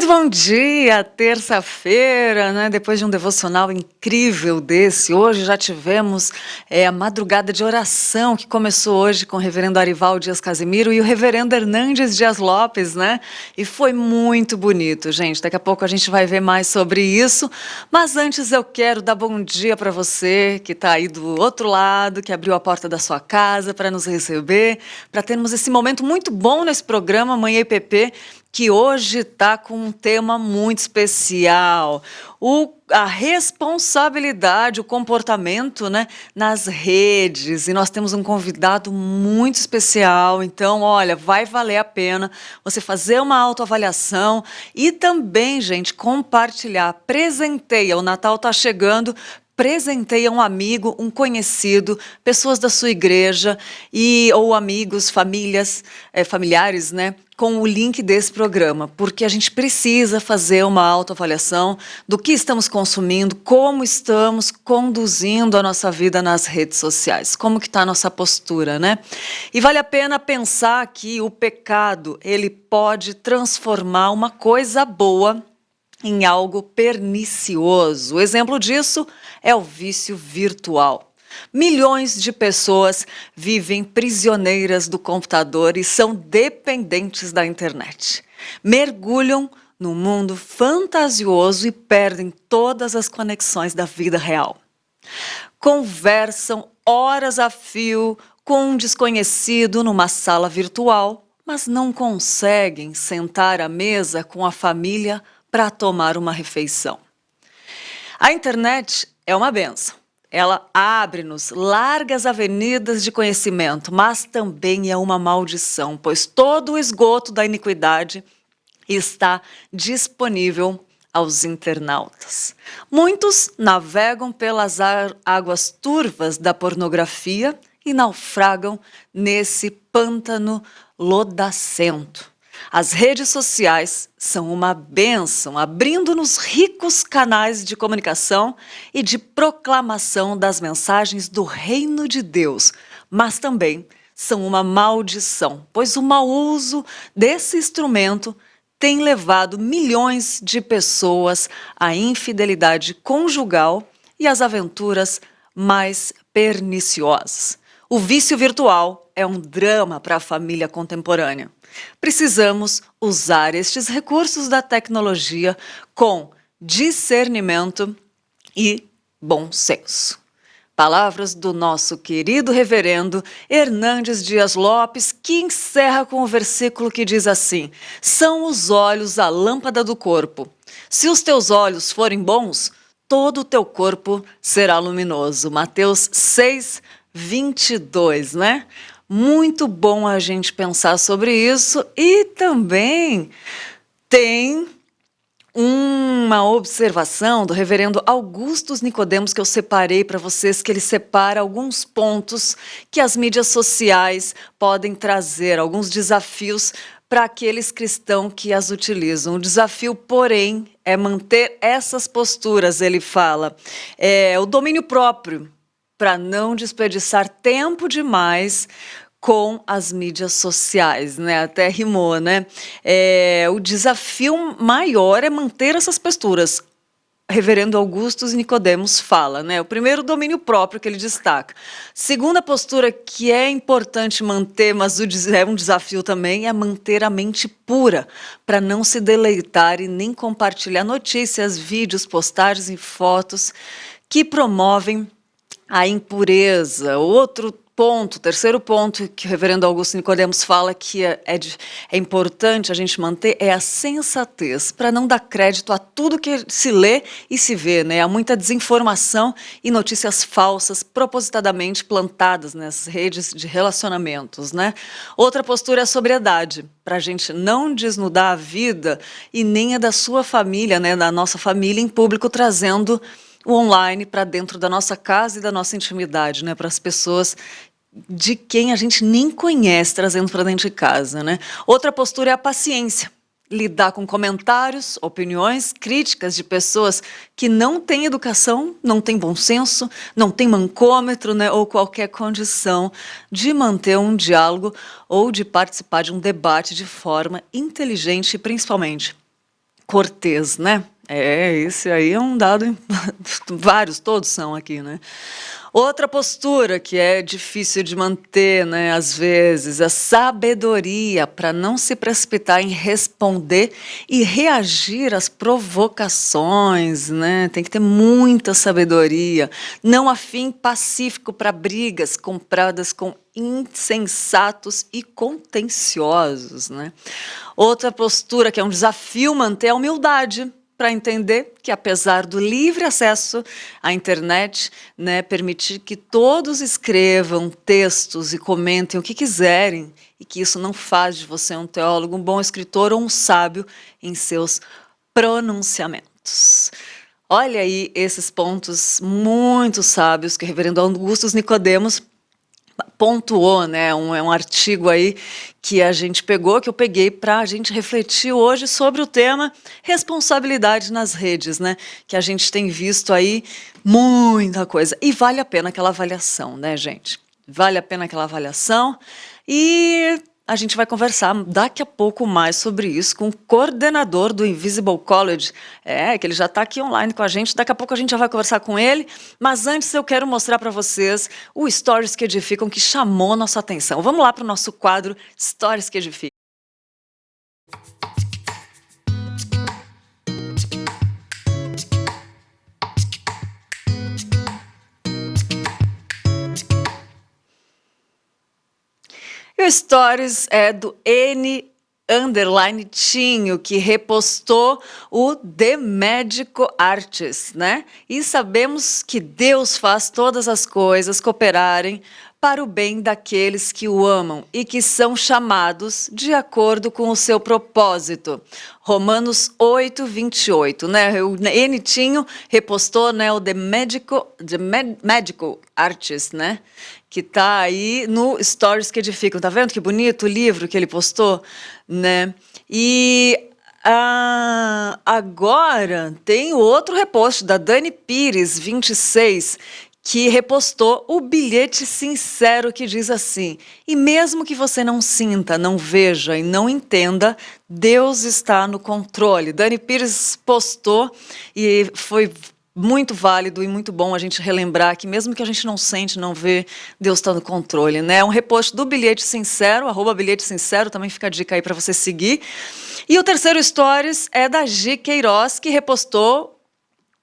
Muito bom dia, terça-feira, né? Depois de um devocional incrível desse, hoje já tivemos a madrugada de oração que começou hoje com o reverendo Arival Dias Casimiro e o reverendo Hernandes Dias Lopes, né? E foi muito bonito, gente. Daqui a pouco a gente vai ver mais sobre isso, mas antes eu quero dar bom dia para você que está aí do outro lado, que abriu a porta da sua casa para nos receber, para termos esse momento muito bom nesse programa Manhã IPP, que hoje está com um tema muito especial, a responsabilidade, o comportamento, né, nas redes, e nós temos um convidado muito especial, então, olha, vai valer a pena você fazer uma autoavaliação e também, gente, compartilhar, presenteia, o Natal está chegando, presenteia um amigo, um conhecido, pessoas da sua igreja ou amigos, familiares, né, com o link desse programa, porque a gente precisa fazer uma autoavaliação do que estamos consumindo, como estamos conduzindo a nossa vida nas redes sociais, como que está a nossa postura, né? E vale a pena pensar que o pecado, ele pode transformar uma coisa boa em algo pernicioso. O exemplo disso é o vício virtual. Milhões de pessoas vivem prisioneiras do computador e são dependentes da internet. Mergulham no mundo fantasioso e perdem todas as conexões da vida real. Conversam horas a fio com um desconhecido numa sala virtual, mas não conseguem sentar à mesa com a família para tomar uma refeição. A internet é uma bênção. Ela abre-nos largas avenidas de conhecimento, mas também é uma maldição, pois todo o esgoto da iniquidade está disponível aos internautas. Muitos navegam pelas águas turvas da pornografia e naufragam nesse pântano lodacento. As redes sociais são uma bênção, abrindo-nos ricos canais de comunicação e de proclamação das mensagens do reino de Deus, mas também são uma maldição, pois o mau uso desse instrumento tem levado milhões de pessoas à infidelidade conjugal e às aventuras mais perniciosas. O vício virtual é um drama para a família contemporânea. Precisamos usar estes recursos da tecnologia com discernimento e bom senso. Palavras do nosso querido reverendo Hernandes Dias Lopes, que encerra com o versículo que diz assim: são os olhos a lâmpada do corpo. Se os teus olhos forem bons, todo o teu corpo será luminoso. Mateus 6:22, né? Muito bom a gente pensar sobre isso e também tem uma observação do reverendo Augustus Nicodemos que eu separei para vocês, que ele separa alguns pontos que as mídias sociais podem trazer, alguns desafios para aqueles cristãos que as utilizam. O desafio, porém, é manter essas posturas, ele fala, o domínio próprio, para não desperdiçar tempo demais com as mídias sociais, né? Até rimou, né? O desafio maior é manter essas posturas. Reverendo Augustus Nicodemos fala, né? O primeiro, domínio próprio, que ele destaca. Segunda postura que é importante manter, mas é um desafio também, é manter a mente pura, para não se deleitar e nem compartilhar notícias, vídeos, postagens e fotos que promovem a impureza. Outro ponto, terceiro ponto que o reverendo Augusto Nicodemos fala que é importante a gente manter é a sensatez, para não dar crédito a tudo que se lê e se vê, né? Há muita desinformação e notícias falsas propositadamente plantadas nessas redes de relacionamentos, né? Outra postura é a sobriedade, para a gente não desnudar a vida e nem a da sua família, né? Da nossa família em público, trazendo o online para dentro da nossa casa e da nossa intimidade, né? Para as pessoas de quem a gente nem conhece, trazendo para dentro de casa, né? Outra postura é a paciência. Lidar com comentários, opiniões, críticas de pessoas que não têm educação, não têm bom senso, não têm mancômetro, né? Ou qualquer condição de manter um diálogo ou de participar de um debate de forma inteligente e, principalmente, cortês, né? Esse aí é um dado, vários, todos são aqui, né? Outra postura que é difícil de manter, né, às vezes, a sabedoria para não se precipitar em responder e reagir às provocações, né? Tem que ter muita sabedoria. Não há fim pacífico para brigas compradas com insensatos e contenciosos, né? Outra postura que é um desafio manter a humildade para entender que, apesar do livre acesso à internet, né, permitir que todos escrevam textos e comentem o que quiserem, e que isso não faz de você um teólogo, um bom escritor ou um sábio em seus pronunciamentos. Olha aí esses pontos muito sábios que o reverendo Augusto Nicodemos pontuou, né? É um artigo aí que a gente pegou, que eu peguei para a gente refletir hoje sobre o tema responsabilidade nas redes, né? Que a gente tem visto aí muita coisa. E vale a pena aquela avaliação, né, gente? Vale a pena aquela avaliação. E a gente vai conversar daqui a pouco mais sobre isso com o coordenador do Invisible College, que ele já está aqui online com a gente, daqui a pouco a gente já vai conversar com ele, mas antes eu quero mostrar para vocês o Stories que Edificam, que chamou nossa atenção. Vamos lá para o nosso quadro Stories que Edificam. E o Stories é do N_Tinho, que repostou o The Magical Artist, né? E sabemos que Deus faz todas as coisas cooperarem para o bem daqueles que o amam e que são chamados de acordo com o seu propósito. Romanos 8:28, né? O N_Tinho repostou, né, o The Magical Artist, né? Que tá aí no Stories que Edificam. Tá vendo que bonito o livro que ele postou, né? E agora tem o outro repost da Dani Pires, 26, que repostou o bilhete sincero que diz assim: e mesmo que você não sinta, não veja e não entenda, Deus está no controle. Dani Pires postou e foi muito válido e muito bom a gente relembrar que mesmo que a gente não sente, não vê, Deus está no controle, né? É um repost do Bilhete Sincero, @Bilhete Sincero, também fica a dica aí para você seguir. E o terceiro Stories é da Gi Queiroz, que repostou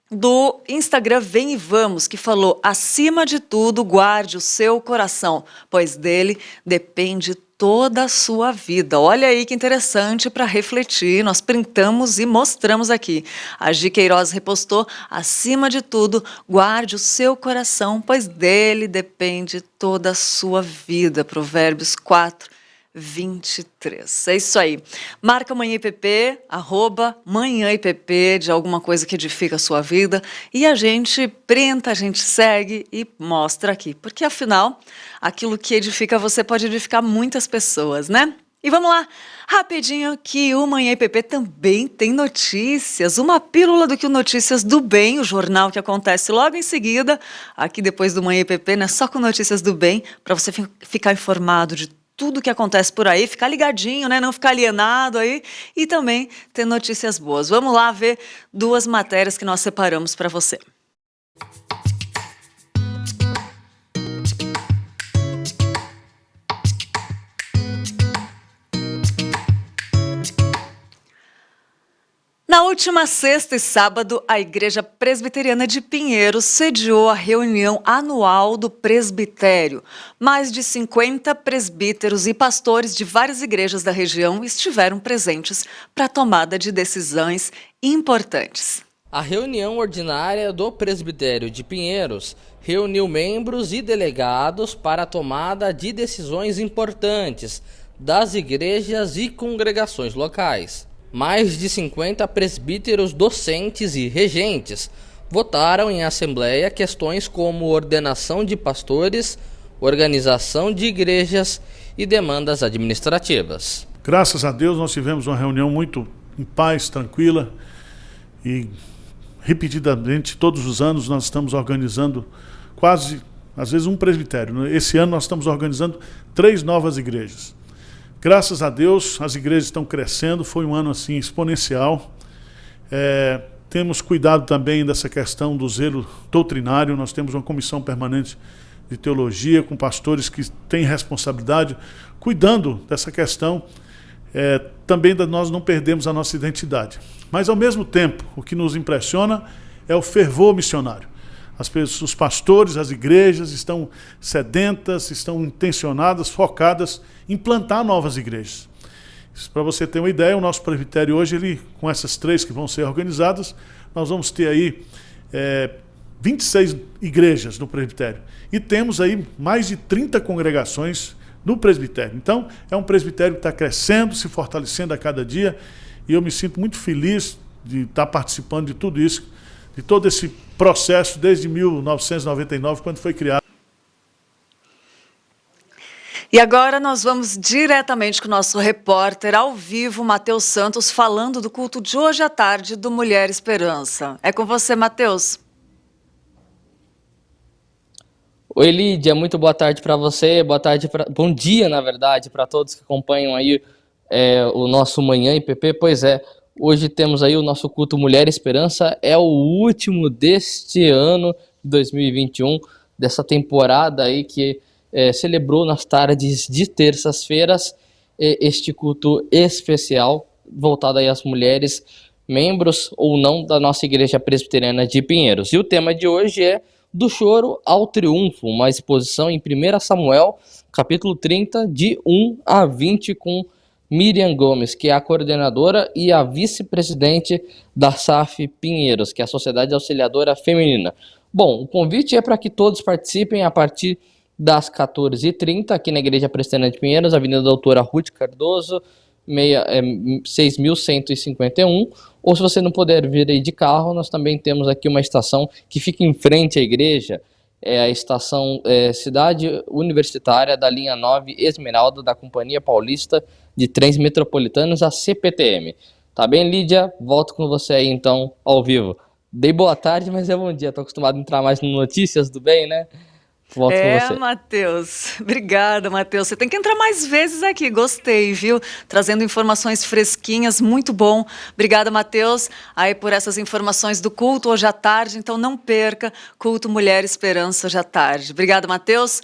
do Instagram Vem e Vamos, que falou: acima de tudo, guarde o seu coração, pois dele depende toda a sua vida. Olha aí que interessante para refletir, nós printamos e mostramos aqui. A Gi Queiroz repostou: acima de tudo, guarde o seu coração, pois dele depende toda a sua vida. Provérbios 4:23. É isso aí. Marca Manhã IPP, @ManhãIPP, de alguma coisa que edifica a sua vida, e a gente printa, a gente segue e mostra aqui, porque afinal, aquilo que edifica você pode edificar muitas pessoas, né? E vamos lá, rapidinho, que o Manhã IPP também tem notícias, uma pílula do que o Notícias do Bem, o jornal que acontece logo em seguida, aqui depois do Manhã IPP, né? Só com notícias do bem, para você ficar informado de tudo que acontece por aí, ficar ligadinho, né? Não ficar alienado aí, e também ter notícias boas. Vamos lá ver duas matérias que nós separamos para você. Na última sexta e sábado, a Igreja Presbiteriana de Pinheiros sediou a reunião anual do presbitério. Mais de 50 presbíteros e pastores de várias igrejas da região estiveram presentes para a tomada de decisões importantes. A reunião ordinária do Presbitério de Pinheiros reuniu membros e delegados para a tomada de decisões importantes das igrejas e congregações locais. Mais de 50 presbíteros, docentes e regentes votaram em assembleia questões como ordenação de pastores, organização de igrejas e demandas administrativas. Graças a Deus nós tivemos uma reunião muito em paz, tranquila, e repetidamente todos os anos nós estamos organizando quase, às vezes, um presbitério. Esse ano nós estamos organizando 3 novas igrejas. Graças a Deus, as igrejas estão crescendo, foi um ano assim exponencial, Temos cuidado também dessa questão do zelo doutrinário. Nós temos uma comissão permanente de teologia com pastores que têm responsabilidade, cuidando dessa questão, também nós não perdemos a nossa identidade. Mas, ao mesmo tempo, o que nos impressiona é o fervor missionário. Os pastores, as igrejas estão sedentas, estão intencionadas, focadas em plantar novas igrejas. Para você ter uma ideia, o nosso presbitério hoje, com essas 3 que vão ser organizadas, nós vamos ter aí 26 igrejas no presbitério. E temos aí mais de 30 congregações no presbitério. Então, é um presbitério que está crescendo, se fortalecendo a cada dia, e eu me sinto muito feliz de estar participando de tudo isso, de todo esse processo desde 1999, quando foi criado. E agora nós vamos diretamente com o nosso repórter ao vivo, Matheus Santos, falando do culto de hoje à tarde do Mulher Esperança. É com você, Matheus. Oi, Lídia, muito boa tarde para você, bom dia, na verdade, para todos que acompanham aí o nosso Manhã IPP. Pois é, hoje temos aí o nosso culto Mulher Esperança, é o último deste ano de 2021, dessa temporada aí que celebrou nas tardes de terças-feiras este culto especial voltado aí às mulheres, membros ou não da nossa Igreja Presbiteriana de Pinheiros. E o tema de hoje é Do Choro ao Triunfo, uma exposição em 1 Samuel, capítulo 30, de 1 a 20, com Miriam Gomes, que é a coordenadora e a vice-presidente da SAF Pinheiros, que é a Sociedade Auxiliadora Feminina. Bom, o convite é para que todos participem a partir das 14h30, aqui na Igreja Presbiteriana de Pinheiros, Avenida Doutora Ruth Cardoso, 6.151, ou se você não puder vir aí de carro, nós também temos aqui uma estação que fica em frente à igreja, é a estação Cidade Universitária da linha 9 Esmeralda da Companhia Paulista de Trens Metropolitanos, a CPTM. Tá bem, Lídia? Volto com você aí então, ao vivo. Dei boa tarde, mas é bom dia, tô acostumado a entrar mais no Notícias do Bem, né? Volto com você. Matheus. Obrigada, Matheus. Você tem que entrar mais vezes aqui. Gostei, viu? Trazendo informações fresquinhas, muito bom. Obrigada, Matheus, aí por essas informações do culto hoje à tarde. Então, não perca, culto Mulher Esperança hoje à tarde. Obrigada, Matheus.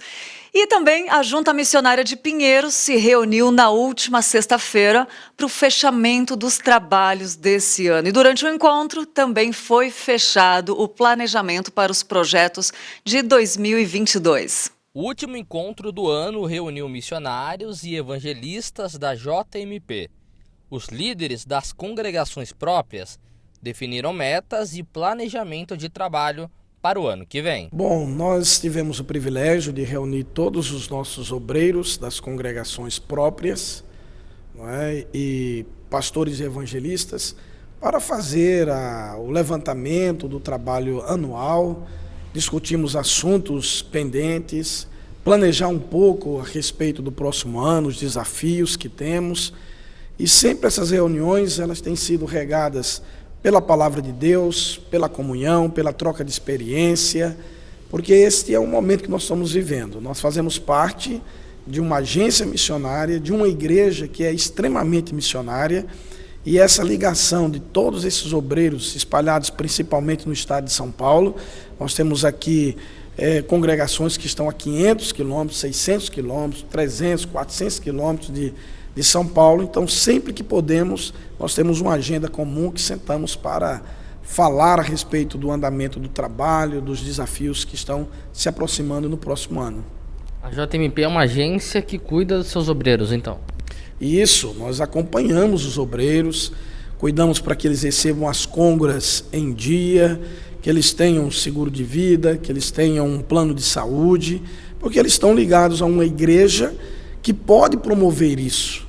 E também a Junta Missionária de Pinheiros se reuniu na última sexta-feira para o fechamento dos trabalhos desse ano. E durante o encontro também foi fechado o planejamento para os projetos de 2022. O último encontro do ano reuniu missionários e evangelistas da JMP. Os líderes das congregações próprias definiram metas e planejamento de trabalho para o ano que vem. Bom, nós tivemos o privilégio de reunir todos os nossos obreiros das congregações próprias, não é? E pastores e evangelistas para fazer o levantamento do trabalho anual, discutimos assuntos pendentes, planejar um pouco a respeito do próximo ano, os desafios que temos, e sempre essas reuniões elas têm sido regadas pela palavra de Deus, pela comunhão, pela troca de experiência, porque este é o momento que nós estamos vivendo. Nós fazemos parte de uma agência missionária, de uma igreja que é extremamente missionária, e essa ligação de todos esses obreiros espalhados principalmente no estado de São Paulo, nós temos aqui congregações que estão a 500 quilômetros, 600 quilômetros, 300, 400 quilômetros de São Paulo. Então, sempre que podemos, nós temos uma agenda comum que sentamos para falar a respeito do andamento do trabalho, dos desafios que estão se aproximando no próximo ano. A JMP é uma agência que cuida dos seus obreiros, então? Isso, nós acompanhamos os obreiros, cuidamos para que eles recebam as congras em dia, que eles tenham seguro de vida, que eles tenham um plano de saúde, porque eles estão ligados a uma igreja que pode promover isso.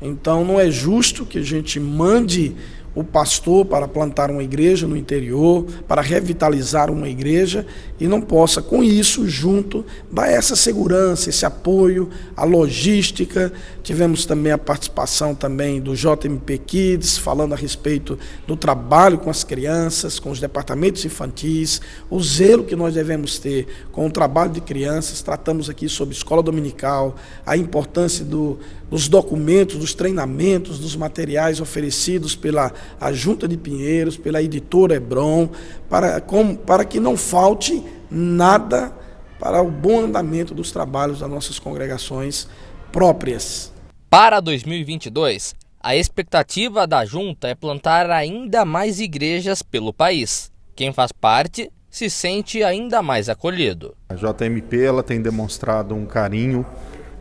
Então não é justo que a gente mande o pastor para plantar uma igreja no interior, para revitalizar uma igreja, e não possa, com isso, junto, dar essa segurança, esse apoio, a logística. Tivemos também a participação também do JMP Kids, falando a respeito do trabalho com as crianças, com os departamentos infantis, o zelo que nós devemos ter com o trabalho de crianças. Tratamos aqui sobre escola dominical, a importância dos documentos, dos treinamentos, dos materiais oferecidos pela a Junta de Pinheiros, pela editora Hebron, para que não falte nada para o bom andamento dos trabalhos das nossas congregações próprias. Para 2022, a expectativa da Junta é plantar ainda mais igrejas pelo país. Quem faz parte se sente ainda mais acolhido. A JMP ela tem demonstrado um carinho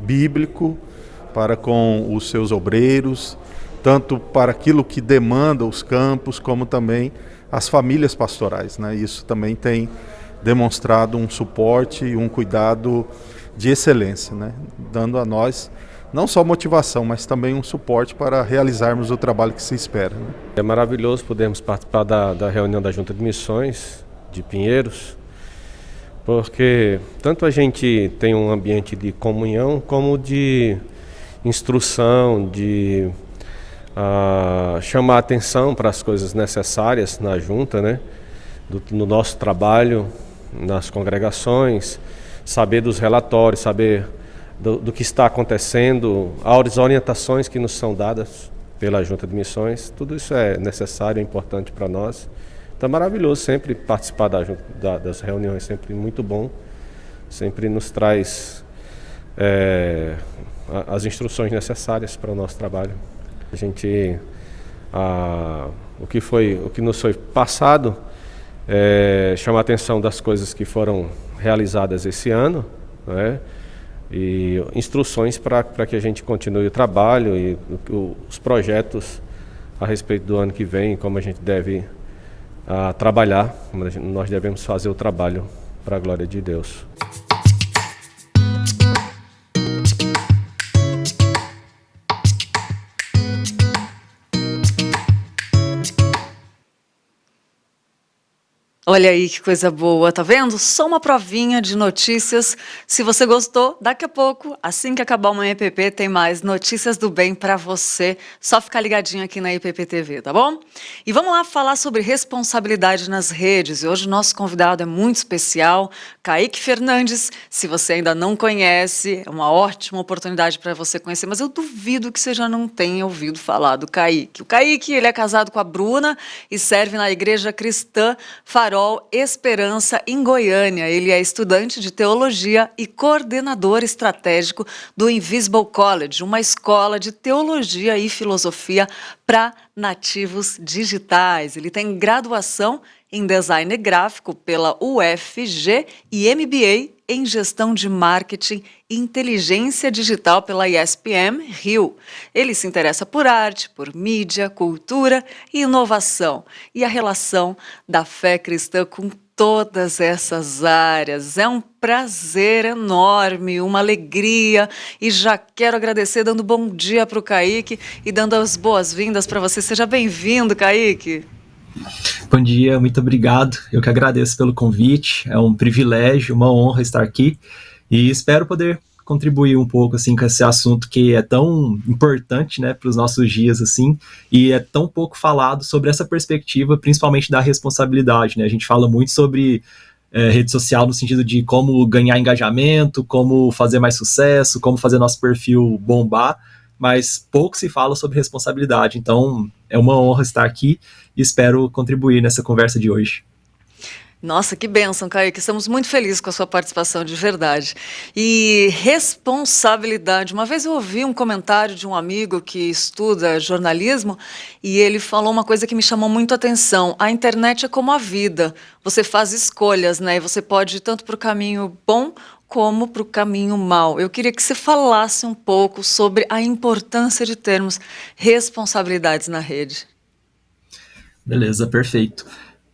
bíblico para com os seus obreiros, tanto para aquilo que demanda os campos, como também as famílias pastorais, né? Isso também tem demonstrado um suporte e um cuidado de excelência, né? Dando a nós não só motivação, mas também um suporte para realizarmos o trabalho que se espera, né? É maravilhoso podermos participar da reunião da Junta de Missões de Pinheiros, porque tanto a gente tem um ambiente de comunhão como de instrução, de chamar a atenção para as coisas necessárias na junta, né? No nosso trabalho, nas congregações, saber dos relatórios, saber do que está acontecendo, as orientações que nos são dadas pela Junta de Missões, tudo isso é necessário e importante para nós. Então é maravilhoso sempre participar das reuniões, sempre muito bom, sempre nos traz as instruções necessárias para o nosso trabalho. A gente, o que nos foi passado, chama a atenção das coisas que foram realizadas esse ano, né? E instruções para que a gente continue o trabalho e os projetos a respeito do ano que vem, como a gente deve trabalhar, como nós devemos fazer o trabalho para a glória de Deus. Olha aí que coisa boa, tá vendo? Só uma provinha de notícias. Se você gostou, daqui a pouco, assim que acabar uma EPP, tem mais notícias do bem pra você. Só ficar ligadinho aqui na EPP TV, tá bom? E vamos lá falar sobre responsabilidade nas redes. E hoje o nosso convidado é muito especial, Kaique Fernandes. Se você ainda não conhece, é uma ótima oportunidade para você conhecer, mas eu duvido que você já não tenha ouvido falar do Kaique. O Kaique, ele é casado com a Bruna e serve na Igreja Cristã Farol Esperança, em Goiânia. Ele é estudante de teologia e coordenador estratégico do Invisible College, uma escola de teologia e filosofia para nativos digitais. Ele tem graduação em design gráfico pela UFG e MBA em gestão de marketing e inteligência digital pela ESPM Rio. Ele se interessa por arte, por mídia, cultura e inovação, e a relação da fé cristã com todas essas áreas. É um prazer enorme, uma alegria, e já quero agradecer dando bom dia para o Kaique e dando as boas-vindas para você. Seja bem-vindo, Kaique. Bom dia, muito obrigado. Eu que agradeço pelo convite. É um privilégio, uma honra estar aqui e espero poder contribuir um pouco assim com esse assunto que é tão importante, né, para os nossos dias assim, e é tão pouco falado sobre essa perspectiva, principalmente da responsabilidade, né? A gente fala muito sobre rede social no sentido de como ganhar engajamento, como fazer mais sucesso, como fazer nosso perfil bombar, mas pouco se fala sobre responsabilidade. Então é uma honra estar aqui e espero contribuir nessa conversa de hoje. Nossa, que bênção, Kaique. Estamos muito felizes com a sua participação, de verdade. E responsabilidade. Uma vez eu ouvi um comentário de um amigo que estuda jornalismo e ele falou uma coisa que me chamou muito a atenção. A internet é como a vida. Você faz escolhas, né? E você pode ir tanto para o caminho bom como para o caminho mau. Eu queria que você falasse um pouco sobre a importância de termos responsabilidades na rede. Beleza, perfeito.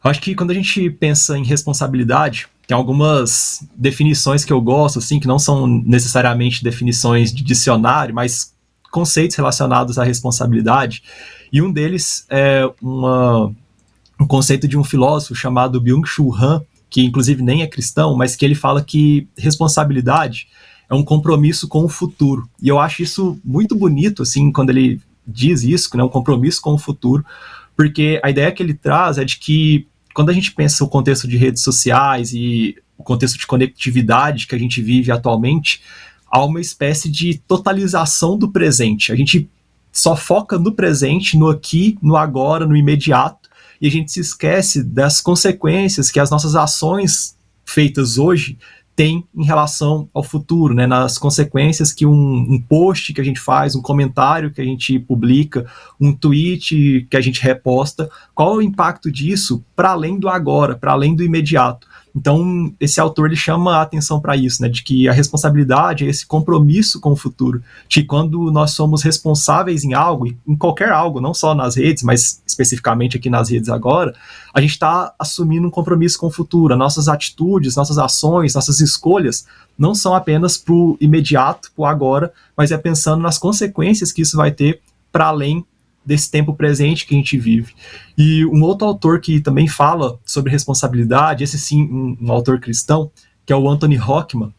Eu acho que quando a gente pensa em responsabilidade, tem algumas definições que eu gosto, assim, que não são necessariamente definições de dicionário, mas conceitos relacionados à responsabilidade. E um deles é um conceito de um filósofo chamado Byung-Chul Han, que inclusive nem é cristão, mas que ele fala que responsabilidade é um compromisso com o futuro. E eu acho isso muito bonito, assim, quando ele diz isso, que é um compromisso com o futuro, porque a ideia que ele traz é de que quando a gente pensa o contexto de redes sociais e o contexto de conectividade que a gente vive atualmente, há uma espécie de totalização do presente. A gente só foca no presente, no aqui, no agora, no imediato, e a gente se esquece das consequências que as nossas ações feitas hoje têm em relação ao futuro, né? Nas consequências que um post que a gente faz, um comentário que a gente publica, um tweet que a gente reposta, qual é o impacto disso para além do agora, para além do imediato? Então, esse autor ele chama a atenção para isso, né, de que a responsabilidade é esse compromisso com o futuro, de que quando nós somos responsáveis em algo, em qualquer algo, não só nas redes, mas especificamente aqui nas redes agora, a gente está assumindo um compromisso com o futuro. Nossas atitudes, nossas ações, nossas escolhas não são apenas para o imediato, para o agora, mas é pensando nas consequências que isso vai ter para além desse tempo presente que a gente vive. E um outro autor que também fala sobre responsabilidade, esse sim, um autor cristão, que é o Anthony Hockman,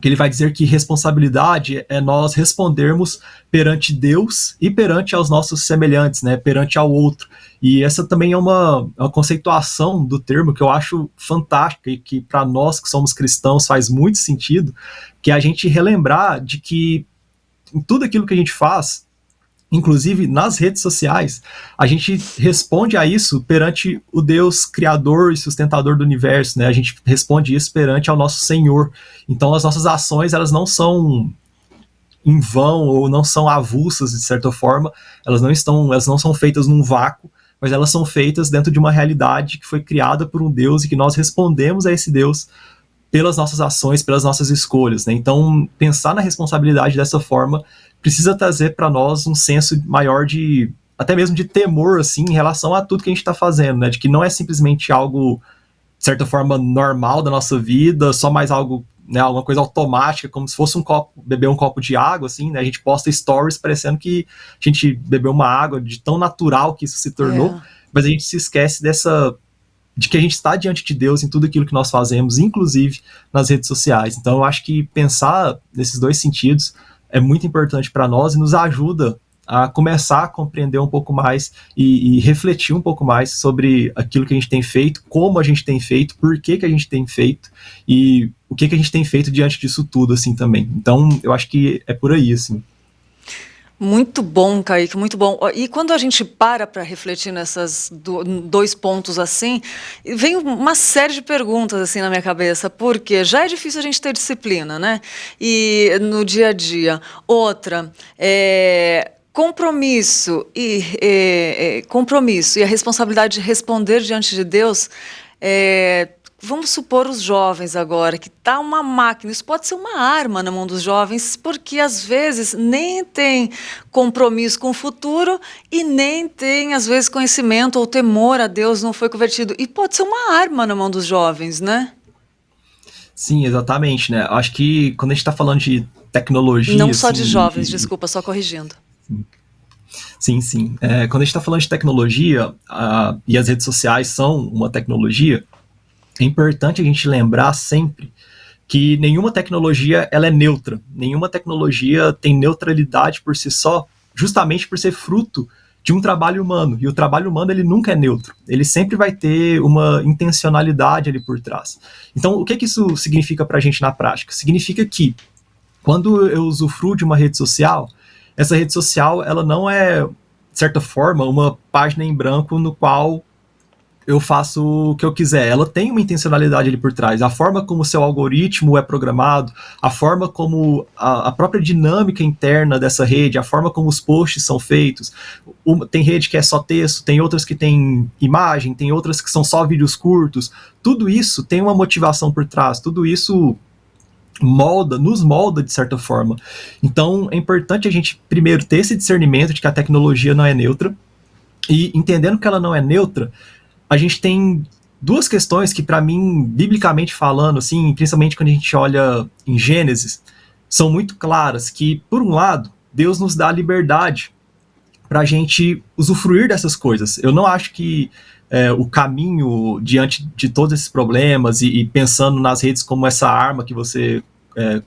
que ele vai dizer que responsabilidade é nós respondermos perante Deus e perante aos nossos semelhantes, né, perante ao outro. E essa também é uma conceituação do termo que eu acho fantástica e que para nós que somos cristãos faz muito sentido, que é a gente relembrar de que em tudo aquilo que a gente faz, inclusive nas redes sociais, a gente responde a isso perante o Deus criador e sustentador do universo, né? A gente responde isso perante ao nosso Senhor. Então as nossas ações, elas não são em vão ou não são avulsas de certa forma, elas não são feitas num vácuo, mas elas são feitas dentro de uma realidade que foi criada por um Deus e que nós respondemos a esse Deus pelas nossas ações, pelas nossas escolhas, né? Então, pensar na responsabilidade dessa forma precisa trazer para nós um senso maior de, até mesmo de temor, assim, em relação a tudo que a gente está fazendo, né? De que não é simplesmente algo, de certa forma, normal da nossa vida, só mais algo, né, alguma coisa automática, como se fosse beber um copo de água, assim, né? A gente posta stories parecendo que a gente bebeu uma água, de tão natural que isso se tornou, mas a gente se esquece de que a gente está diante de Deus em tudo aquilo que nós fazemos, inclusive nas redes sociais. Então eu acho que pensar nesses dois sentidos é muito importante para nós e nos ajuda a começar a compreender um pouco mais e refletir um pouco mais sobre aquilo que a gente tem feito, como a gente tem feito, por que a gente tem feito e o que a gente tem feito diante disso tudo, assim, também. Então eu acho que é por aí, assim. Muito bom, Kaique, muito bom. E quando a gente para refletir nesses dois pontos assim, vem uma série de perguntas assim na minha cabeça, porque já é difícil a gente ter disciplina, né? E no dia a dia. Outra, compromisso e a responsabilidade de responder diante de Deus. Vamos supor os jovens agora, que está uma máquina, isso pode ser uma arma na mão dos jovens, porque às vezes nem tem compromisso com o futuro e nem tem, às vezes, conhecimento ou temor a Deus, não foi convertido. E pode ser uma arma na mão dos jovens, né? Sim, exatamente, né? Acho que quando a gente está falando de tecnologia... Não só de assim, jovens, desculpa, só corrigindo. Sim. Quando a gente está falando de tecnologia, e as redes sociais são uma tecnologia, é importante a gente lembrar sempre que nenhuma tecnologia ela é neutra, nenhuma tecnologia tem neutralidade por si só, justamente por ser fruto de um trabalho humano, e o trabalho humano ele nunca é neutro, ele sempre vai ter uma intencionalidade ali por trás. Então, o que isso significa para a gente na prática? Significa que, quando eu usufruo de uma rede social, essa rede social ela não é, de certa forma, uma página em branco no qual eu faço o que eu quiser. Ela tem uma intencionalidade ali por trás. A forma como o seu algoritmo é programado, a forma como a própria dinâmica interna dessa rede, a forma como os posts são feitos. Tem rede que é só texto, tem outras que tem imagem, tem outras que são só vídeos curtos. Tudo isso tem uma motivação por trás. Tudo isso nos molda de certa forma. Então é importante a gente primeiro ter esse discernimento de que a tecnologia não é neutra, e entendendo que ela não é neutra, a gente tem duas questões que, para mim, biblicamente falando, assim, principalmente quando a gente olha em Gênesis, são muito claras, que, por um lado, Deus nos dá a liberdade para a gente usufruir dessas coisas. Eu não acho que o caminho diante de todos esses problemas e pensando nas redes como essa arma que você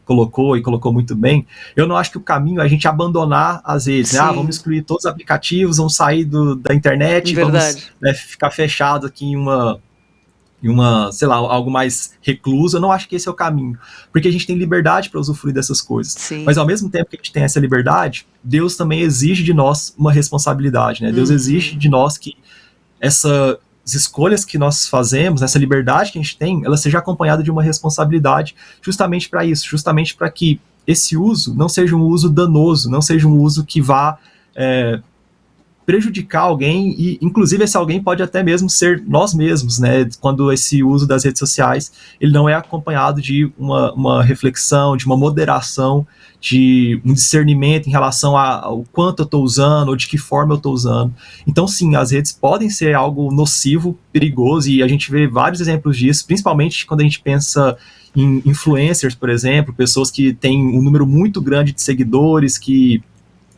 colocou muito bem, eu não acho que o caminho é a gente abandonar as redes, né? Vamos excluir todos os aplicativos, vamos sair da internet, Verdade. vamos ficar fechados aqui em sei lá, algo mais recluso, eu não acho que esse é o caminho, porque a gente tem liberdade para usufruir dessas coisas. Sim. Mas ao mesmo tempo que a gente tem essa liberdade, Deus também exige de nós uma responsabilidade, né? Deus exige de nós que essas escolhas que nós fazemos, essa liberdade que a gente tem, ela seja acompanhada de uma responsabilidade justamente para isso, justamente para que esse uso não seja um uso danoso, não seja um uso que vá prejudicar alguém, e inclusive esse alguém pode até mesmo ser nós mesmos, né, quando esse uso das redes sociais ele não é acompanhado de uma reflexão, de uma moderação, de um discernimento em relação ao quanto eu estou usando, ou de que forma eu estou usando. Então sim, as redes podem ser algo nocivo, perigoso, e a gente vê vários exemplos disso, principalmente quando a gente pensa em influencers, por exemplo, pessoas que têm um número muito grande de seguidores, que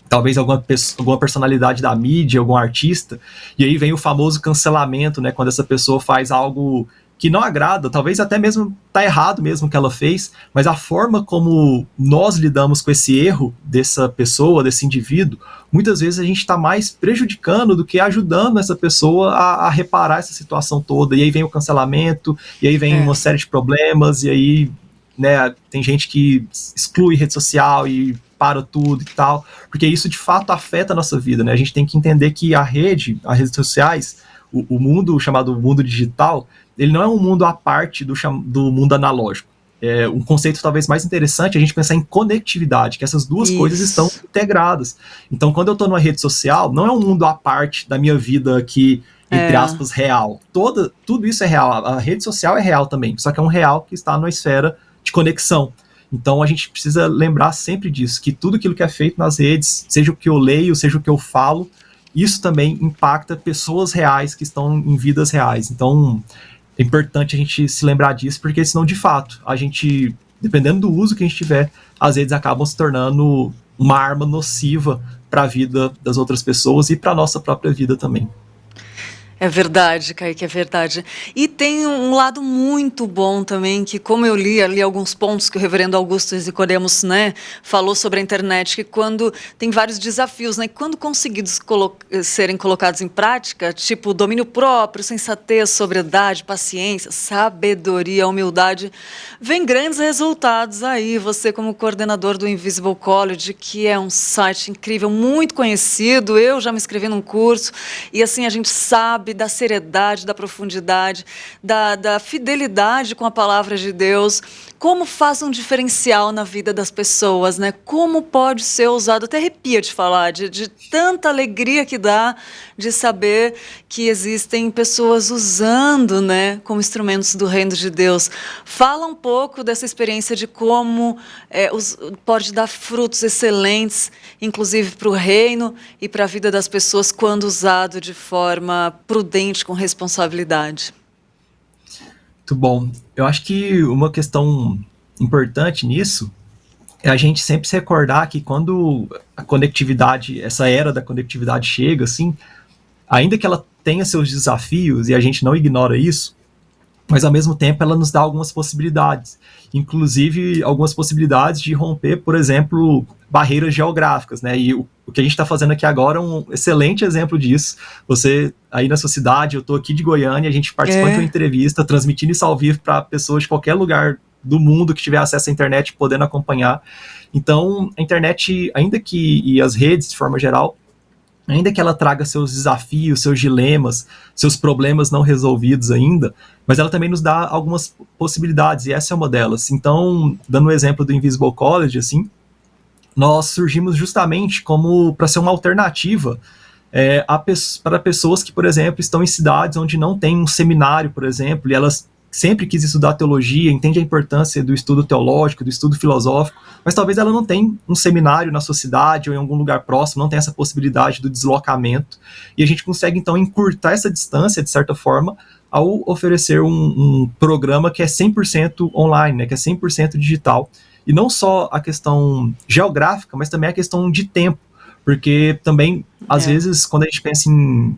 talvez alguma personalidade da mídia, algum artista, e aí vem o famoso cancelamento, né, quando essa pessoa faz algo que não agrada, talvez até mesmo tá errado mesmo que ela fez, mas a forma como nós lidamos com esse erro dessa pessoa, desse indivíduo, muitas vezes a gente está mais prejudicando do que ajudando essa pessoa a reparar essa situação toda, e aí vem o cancelamento, e aí vem uma série de problemas, e aí, né, tem gente que exclui rede social e para tudo e tal, porque isso de fato afeta a nossa vida, né? A gente tem que entender que as redes sociais, o mundo chamado mundo digital, ele não é um mundo à parte do mundo analógico. É um conceito talvez mais interessante a gente pensar em conectividade, que essas duas coisas estão integradas. Então, quando eu estou numa rede social, não é um mundo à parte da minha vida aqui, entre aspas, real. Tudo isso é real. A rede social é real também, só que é um real que está numa esfera de conexão. Então a gente precisa lembrar sempre disso, que tudo aquilo que é feito nas redes, seja o que eu leio, seja o que eu falo, isso também impacta pessoas reais que estão em vidas reais. Então é importante a gente se lembrar disso, porque senão de fato, a gente, dependendo do uso que a gente tiver, as redes acabam se tornando uma arma nociva para a vida das outras pessoas e para a nossa própria vida também. É verdade, Kaique, é verdade. E tem um lado muito bom também, que como eu li ali alguns pontos que o reverendo Augusto Nicodemos, né, falou sobre a internet, que quando tem vários desafios, né, quando conseguidos serem colocados em prática, tipo domínio próprio, sensatez, sobriedade, paciência, sabedoria, humildade, vem grandes resultados aí. Você como coordenador do Invisible College, que é um site incrível, muito conhecido, eu já me inscrevi num curso, e assim a gente sabe da seriedade, da profundidade, da fidelidade com a palavra de Deus, como faz um diferencial na vida das pessoas, né? Como pode ser usado, até arrepia de falar, de tanta alegria que dá de saber que existem pessoas usando, né, como instrumentos do reino de Deus. Fala um pouco dessa experiência de como pode dar frutos excelentes, inclusive para o reino e para a vida das pessoas, quando usado de forma prudente, com responsabilidade. Muito bom. Eu acho que uma questão importante nisso é a gente sempre se recordar que quando a conectividade, essa era da conectividade chega, assim, ainda que ela tenha seus desafios, e a gente não ignora isso, mas ao mesmo tempo ela nos dá algumas possibilidades, inclusive algumas possibilidades de romper, por exemplo, barreiras geográficas, né? E o que a gente está fazendo aqui agora é um excelente exemplo disso. Você aí na sua cidade, eu estou aqui de Goiânia, a gente participou de uma entrevista, transmitindo isso ao vivo para pessoas de qualquer lugar do mundo que tiver acesso à internet podendo acompanhar. Então, a internet, ainda que, e as redes de forma geral, ainda que ela traga seus desafios, seus dilemas, seus problemas não resolvidos ainda, mas ela também nos dá algumas possibilidades, e essa é uma delas. Então, dando o exemplo do Invisible College, assim, nós surgimos justamente como para ser uma alternativa para pessoas que, por exemplo, estão em cidades onde não tem um seminário, por exemplo, e elas sempre quis estudar teologia, entende a importância do estudo teológico, do estudo filosófico, mas talvez ela não tenha um seminário na sua cidade ou em algum lugar próximo, não tem essa possibilidade do deslocamento, e a gente consegue então encurtar essa distância, de certa forma, ao oferecer um programa que é 100% online, né, que é 100% digital, e não só a questão geográfica, mas também a questão de tempo, porque também, às vezes, quando a gente pensa em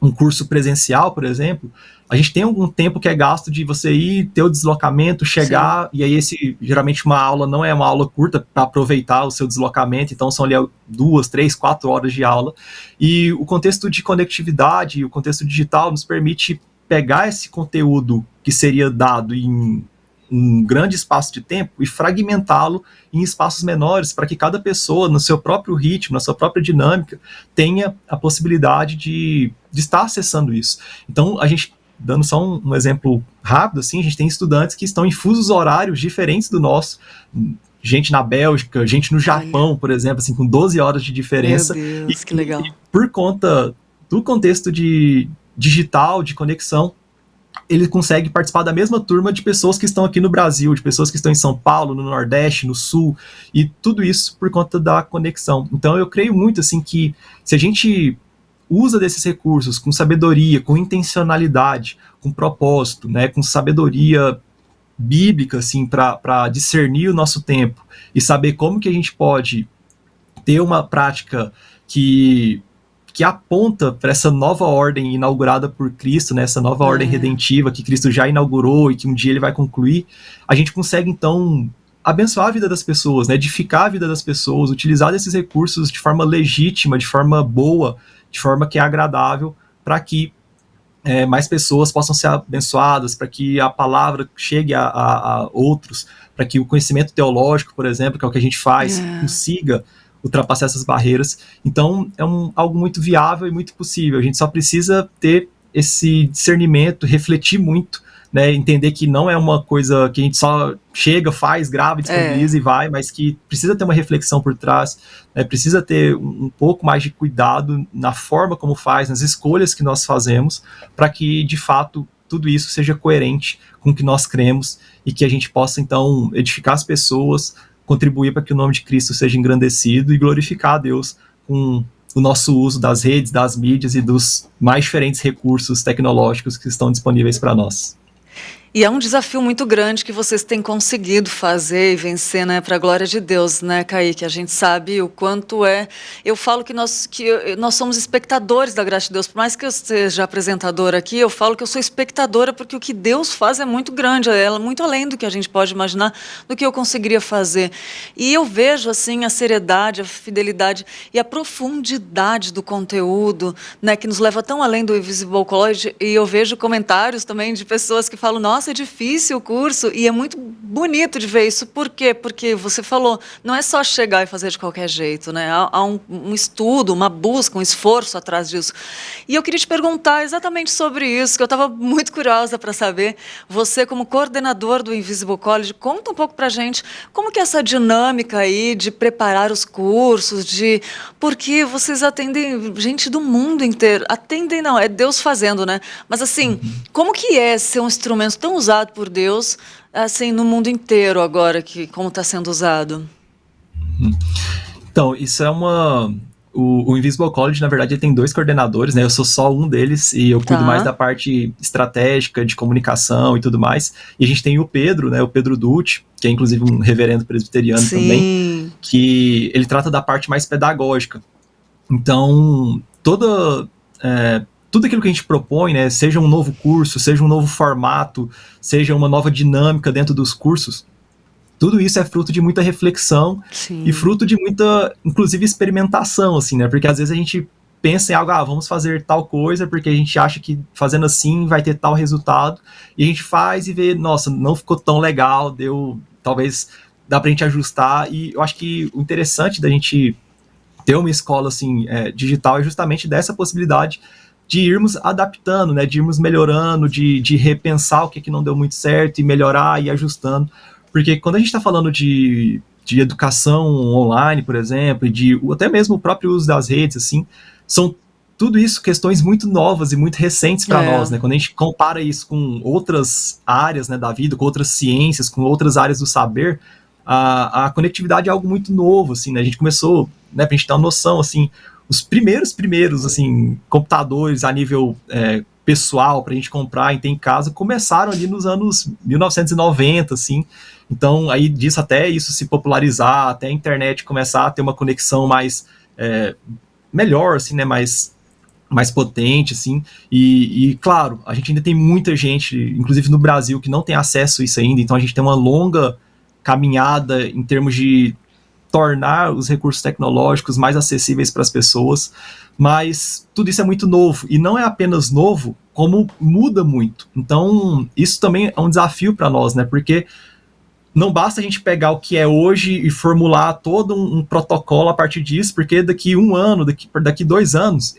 um curso presencial, por exemplo, a gente tem algum tempo que é gasto de você ir, ter o deslocamento, chegar, e aí geralmente uma aula não é uma aula curta para aproveitar o seu deslocamento, então são ali 2, 3, 4 horas de aula, e o contexto de conectividade, o contexto digital nos permite pegar esse conteúdo que seria dado em um grande espaço de tempo e fragmentá-lo em espaços menores para que cada pessoa, no seu próprio ritmo, na sua própria dinâmica, tenha a possibilidade de estar acessando isso. Então, a gente, dando só um exemplo rápido, assim, a gente tem estudantes que estão em fusos horários diferentes do nosso, gente na Bélgica, gente no Japão, por exemplo, assim, com 12 horas de diferença. Meu Deus, que legal. E por conta do contexto digital, de conexão, ele consegue participar da mesma turma de pessoas que estão aqui no Brasil, de pessoas que estão em São Paulo, no Nordeste, no Sul, e tudo isso por conta da conexão. Então eu creio muito assim que se a gente usa desses recursos com sabedoria, com intencionalidade, com propósito, né, com sabedoria bíblica assim, para discernir o nosso tempo e saber como que a gente pode ter uma prática que aponta para essa nova ordem inaugurada por Cristo, né, essa nova ordem redentiva que Cristo já inaugurou e que um dia ele vai concluir, a gente consegue, então, abençoar a vida das pessoas, né, edificar a vida das pessoas, utilizar desses recursos de forma legítima, de forma boa, de forma que é agradável, para que mais pessoas possam ser abençoadas, para que a palavra chegue a outros, para que o conhecimento teológico, por exemplo, que é o que a gente faz, consiga ultrapassar essas barreiras. Então, é algo muito viável e muito possível. A gente só precisa ter esse discernimento, refletir muito, né, entender que não é uma coisa que a gente só chega, faz, grava, disponibiliza e vai, mas que precisa ter uma reflexão por trás, né, precisa ter um pouco mais de cuidado na forma como faz, nas escolhas que nós fazemos, para que, de fato, tudo isso seja coerente com o que nós cremos e que a gente possa, então, edificar as pessoas, contribuir para que o nome de Cristo seja engrandecido e glorificar a Deus com o nosso uso das redes, das mídias e dos mais diferentes recursos tecnológicos que estão disponíveis para nós. E é um desafio muito grande que vocês têm conseguido fazer e vencer, né, para a glória de Deus, né, Kaique? A gente sabe o quanto é... Eu falo que nós somos espectadores da graça de Deus. Por mais que eu seja apresentadora aqui, eu falo que eu sou espectadora porque o que Deus faz é muito grande, é muito além do que a gente pode imaginar, do que eu conseguiria fazer. E eu vejo, assim, a seriedade, a fidelidade e a profundidade do conteúdo, né, que nos leva tão além do Invisible College. E eu vejo comentários também de pessoas que falam, nossa, é difícil o curso, e é muito bonito de ver isso. Por quê? Porque você falou, não é só chegar e fazer de qualquer jeito, né? Há um estudo, uma busca, um esforço atrás disso. E eu queria te perguntar exatamente sobre isso, que eu estava muito curiosa para saber. Você, como coordenador do Invisible College, conta um pouco para a gente como que é essa dinâmica aí de preparar os cursos, porque vocês atendem gente do mundo inteiro. Atendem não, é Deus fazendo, né? Mas assim, como que é ser um instrumento tão usado por Deus, assim, no mundo inteiro agora, como está sendo usado? Então, isso é o Invisible College, na verdade, ele tem 2 coordenadores, né? Eu sou só um deles e eu cuido mais da parte estratégica, de comunicação e tudo mais. E a gente tem o Pedro, né? O Pedro Dutti, que é inclusive um reverendo presbiteriano também, que ele trata da parte mais pedagógica. Então, tudo aquilo que a gente propõe, né, seja um novo curso, seja um novo formato, seja uma nova dinâmica dentro dos cursos, tudo isso é fruto de muita reflexão e fruto de muita, inclusive, experimentação, assim, né, porque às vezes a gente pensa em algo, vamos fazer tal coisa, porque a gente acha que fazendo assim vai ter tal resultado, e a gente faz e vê, nossa, não ficou tão legal, talvez dá pra gente ajustar, e eu acho que o interessante da gente ter uma escola, assim, digital é justamente dessa possibilidade de irmos adaptando, né, de irmos melhorando, de repensar o que não deu muito certo e melhorar e ajustando. Porque quando a gente está falando de educação online, por exemplo, e até mesmo o próprio uso das redes, assim, são tudo isso questões muito novas e muito recentes para nós, né? Quando a gente compara isso com outras áreas, né, da vida, com outras ciências, com outras áreas do saber, a conectividade é algo muito novo, assim, né? A gente começou, né, pra gente ter uma noção, assim, os primeiros, assim, computadores a nível pessoal para a gente comprar e ter em casa começaram ali nos anos 1990, assim. Então, aí disso até isso se popularizar, até a internet começar a ter uma conexão mais melhor, assim, né, mais potente, assim. E, claro, a gente ainda tem muita gente, inclusive no Brasil, que não tem acesso a isso ainda. Então, a gente tem uma longa caminhada em termos de tornar os recursos tecnológicos mais acessíveis para as pessoas, mas tudo isso é muito novo, e não é apenas novo, como muda muito. Então, isso também é um desafio para nós, né? Porque não basta a gente pegar o que é hoje e formular todo um protocolo a partir disso, porque daqui 1 ano, daqui 2 anos,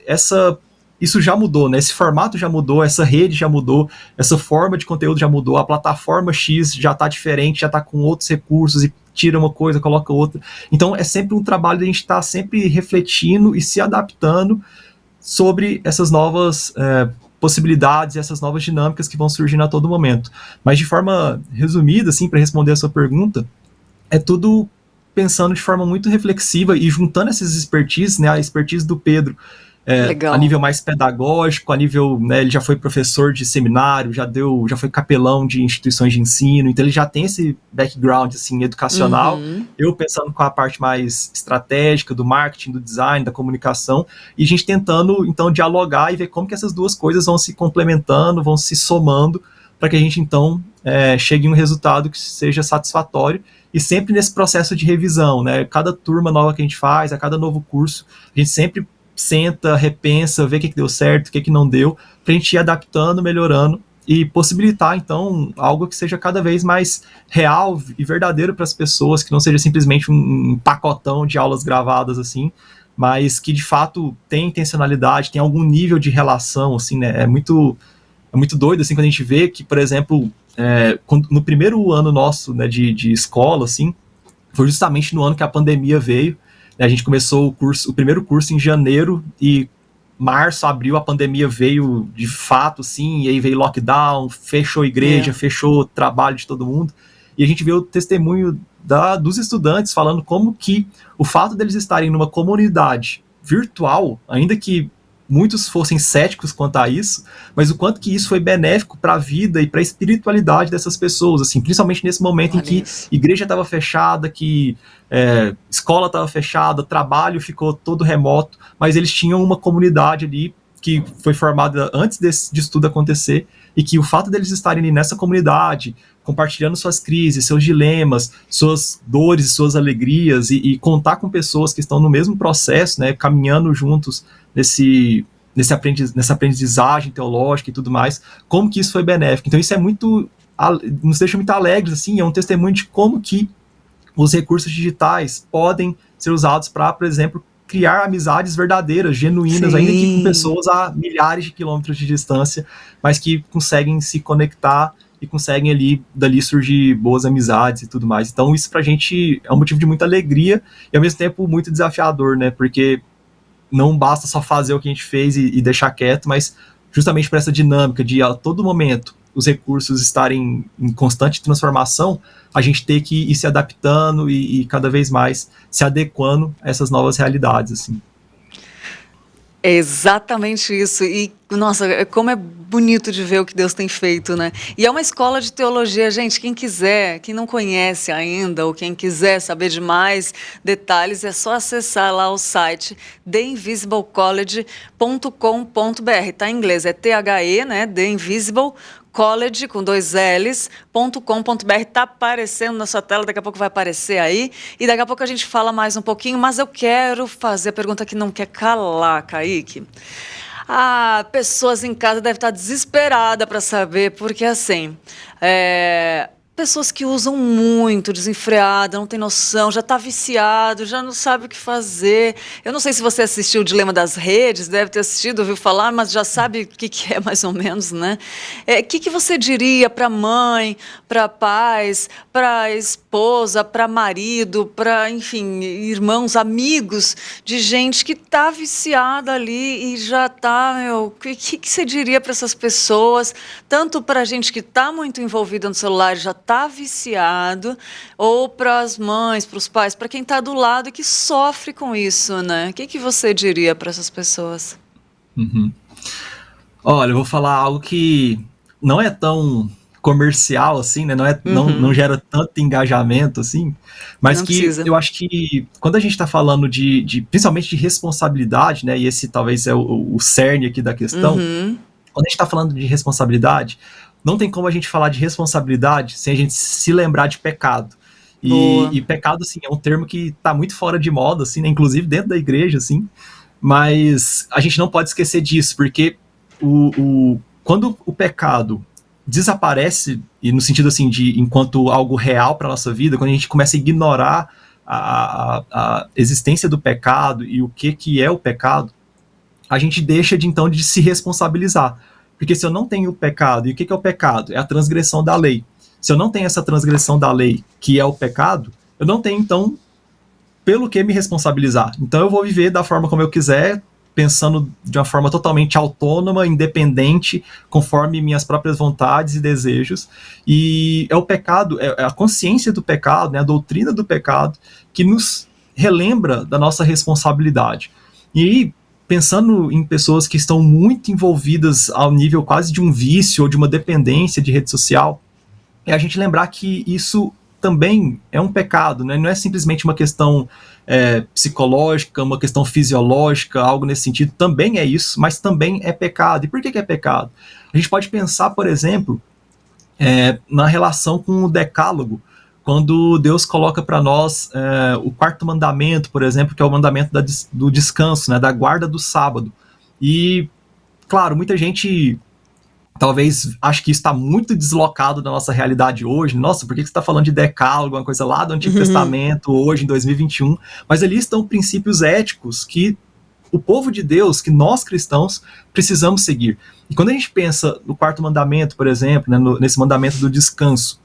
isso já mudou, né? Esse formato já mudou, essa rede já mudou, essa forma de conteúdo já mudou, a plataforma X já está diferente, já está com outros recursos e tira uma coisa, coloca outra. Então é sempre um trabalho de a gente estar sempre refletindo e se adaptando sobre essas novas possibilidades e essas novas dinâmicas que vão surgindo a todo momento. Mas de forma resumida, assim, para responder a sua pergunta, é tudo pensando de forma muito reflexiva e juntando essas expertises, né? A expertise do Pedro, a nível mais pedagógico, a nível, né, ele já foi professor de seminário, já foi capelão de instituições de ensino, então ele já tem esse background assim, educacional. Eu pensando com a parte mais estratégica do marketing, do design, da comunicação, e a gente tentando então dialogar e ver como que essas duas coisas vão se complementando, vão se somando, para que a gente então chegue em um resultado que seja satisfatório, e sempre nesse processo de revisão, né? Cada turma nova que a gente faz, a cada novo curso, a gente sempre senta, repensa, vê o que deu certo, o que não deu, para a gente ir adaptando, melhorando e possibilitar, então, algo que seja cada vez mais real e verdadeiro para as pessoas, que não seja simplesmente um pacotão de aulas gravadas, assim, mas que, de fato, tem intencionalidade, tem algum nível de relação, assim, né? É muito doido, assim, quando a gente vê que, por exemplo, no primeiro ano nosso, né, de escola, assim, foi justamente no ano que a pandemia veio. A gente começou o primeiro curso em janeiro, e março, abril, a pandemia veio de fato, sim, e aí veio lockdown, fechou a igreja, fechou o trabalho de todo mundo, e a gente vê o testemunho dos estudantes falando como que o fato deles estarem numa comunidade virtual, ainda que muitos fossem céticos quanto a isso, mas o quanto que isso foi benéfico para a vida e para a espiritualidade dessas pessoas, assim, principalmente nesse momento em que igreja estava fechada, que escola estava fechada, trabalho ficou todo remoto, mas eles tinham uma comunidade ali que foi formada antes disso tudo acontecer, e que o fato deles estarem ali nessa comunidade, compartilhando suas crises, seus dilemas, suas dores, suas alegrias, e contar com pessoas que estão no mesmo processo, né, caminhando juntos nessa aprendizagem teológica e tudo mais, como que isso foi benéfico. Então isso nos deixa muito alegres, assim, é um testemunho de como que os recursos digitais podem ser usados para, por exemplo, criar amizades verdadeiras, genuínas, ainda que com pessoas a milhares de quilômetros de distância, mas que conseguem se conectar e conseguem dali surgir boas amizades e tudo mais. Então isso pra gente é um motivo de muita alegria e ao mesmo tempo muito desafiador, né? Porque não basta só fazer o que a gente fez e deixar quieto, mas justamente por essa dinâmica de a todo momento os recursos estarem em constante transformação, a gente ter que ir se adaptando e cada vez mais se adequando a essas novas realidades, assim. É exatamente isso. E, nossa, como é bonito de ver o que Deus tem feito, né? E é uma escola de teologia, gente. Quem quiser, quem não conhece ainda, ou quem quiser saber de mais detalhes, é só acessar lá o site theinvisiblecollege.com.br. Tá em inglês, é THE, né? The Invisible College, com 2 L's.com.br, tá aparecendo na sua tela, daqui a pouco vai aparecer aí, e daqui a pouco a gente fala mais um pouquinho, mas eu quero fazer a pergunta que não quer calar, Kaique. Pessoas em casa devem estar desesperadas para saber, porque assim, pessoas que usam muito, desenfreada, não tem noção, já está viciado, já não sabe o que fazer. Eu não sei se você assistiu o Dilema das Redes, deve ter assistido, ouviu falar, mas já sabe o que é mais ou menos, né? O que você diria para mãe, para pais, para esposa, para marido, para, enfim, irmãos, amigos de gente que está viciada ali e já está, o que você diria para essas pessoas, tanto para a gente que está muito envolvida no celular, já está viciado, ou para as mães, para os pais, para quem está do lado e que sofre com isso, né? O que você diria para essas pessoas? Olha, eu vou falar algo que não é tão comercial assim, né? Não gera tanto engajamento assim, mas não que precisa. Eu acho que quando a gente está falando principalmente de responsabilidade, né? E esse talvez é o cerne aqui da questão. Quando a gente está falando de responsabilidade, não tem como a gente falar de responsabilidade sem a gente se lembrar de pecado. Boa. E pecado, assim, é um termo que está muito fora de moda, assim, né? Inclusive dentro da igreja, assim. Mas a gente não pode esquecer disso, porque quando o pecado desaparece, e no sentido assim de enquanto algo real para nossa vida, quando a gente começa a ignorar a existência do pecado e o que é o pecado, a gente deixa então de se responsabilizar. Porque se eu não tenho o pecado, e o que é o pecado? É a transgressão da lei. Se eu não tenho essa transgressão da lei, que é o pecado, eu não tenho então pelo que me responsabilizar. Então eu vou viver da forma como eu quiser, pensando de uma forma totalmente autônoma, independente, conforme minhas próprias vontades e desejos. E é o pecado, é a consciência do pecado, né, a doutrina do pecado, que nos relembra da nossa responsabilidade. E pensando em pessoas que estão muito envolvidas ao nível quase de um vício ou de uma dependência de rede social, é a gente lembrar que isso também é um pecado, né? Não é simplesmente uma questão psicológica, uma questão fisiológica, algo nesse sentido, também é isso, mas também é pecado. E por que é pecado? A gente pode pensar, por exemplo, na relação com o decálogo, quando Deus coloca para nós o quarto mandamento, por exemplo, que é o mandamento do descanso, né, da guarda do sábado. E, claro, muita gente talvez ache que isso está muito deslocado da nossa realidade hoje. Nossa, por que você está falando de decálogo, uma coisa lá do Antigo Testamento, hoje, em 2021? Mas ali estão princípios éticos que o povo de Deus, que nós cristãos, precisamos seguir. E quando a gente pensa no quarto mandamento, por exemplo, né, nesse mandamento do descanso,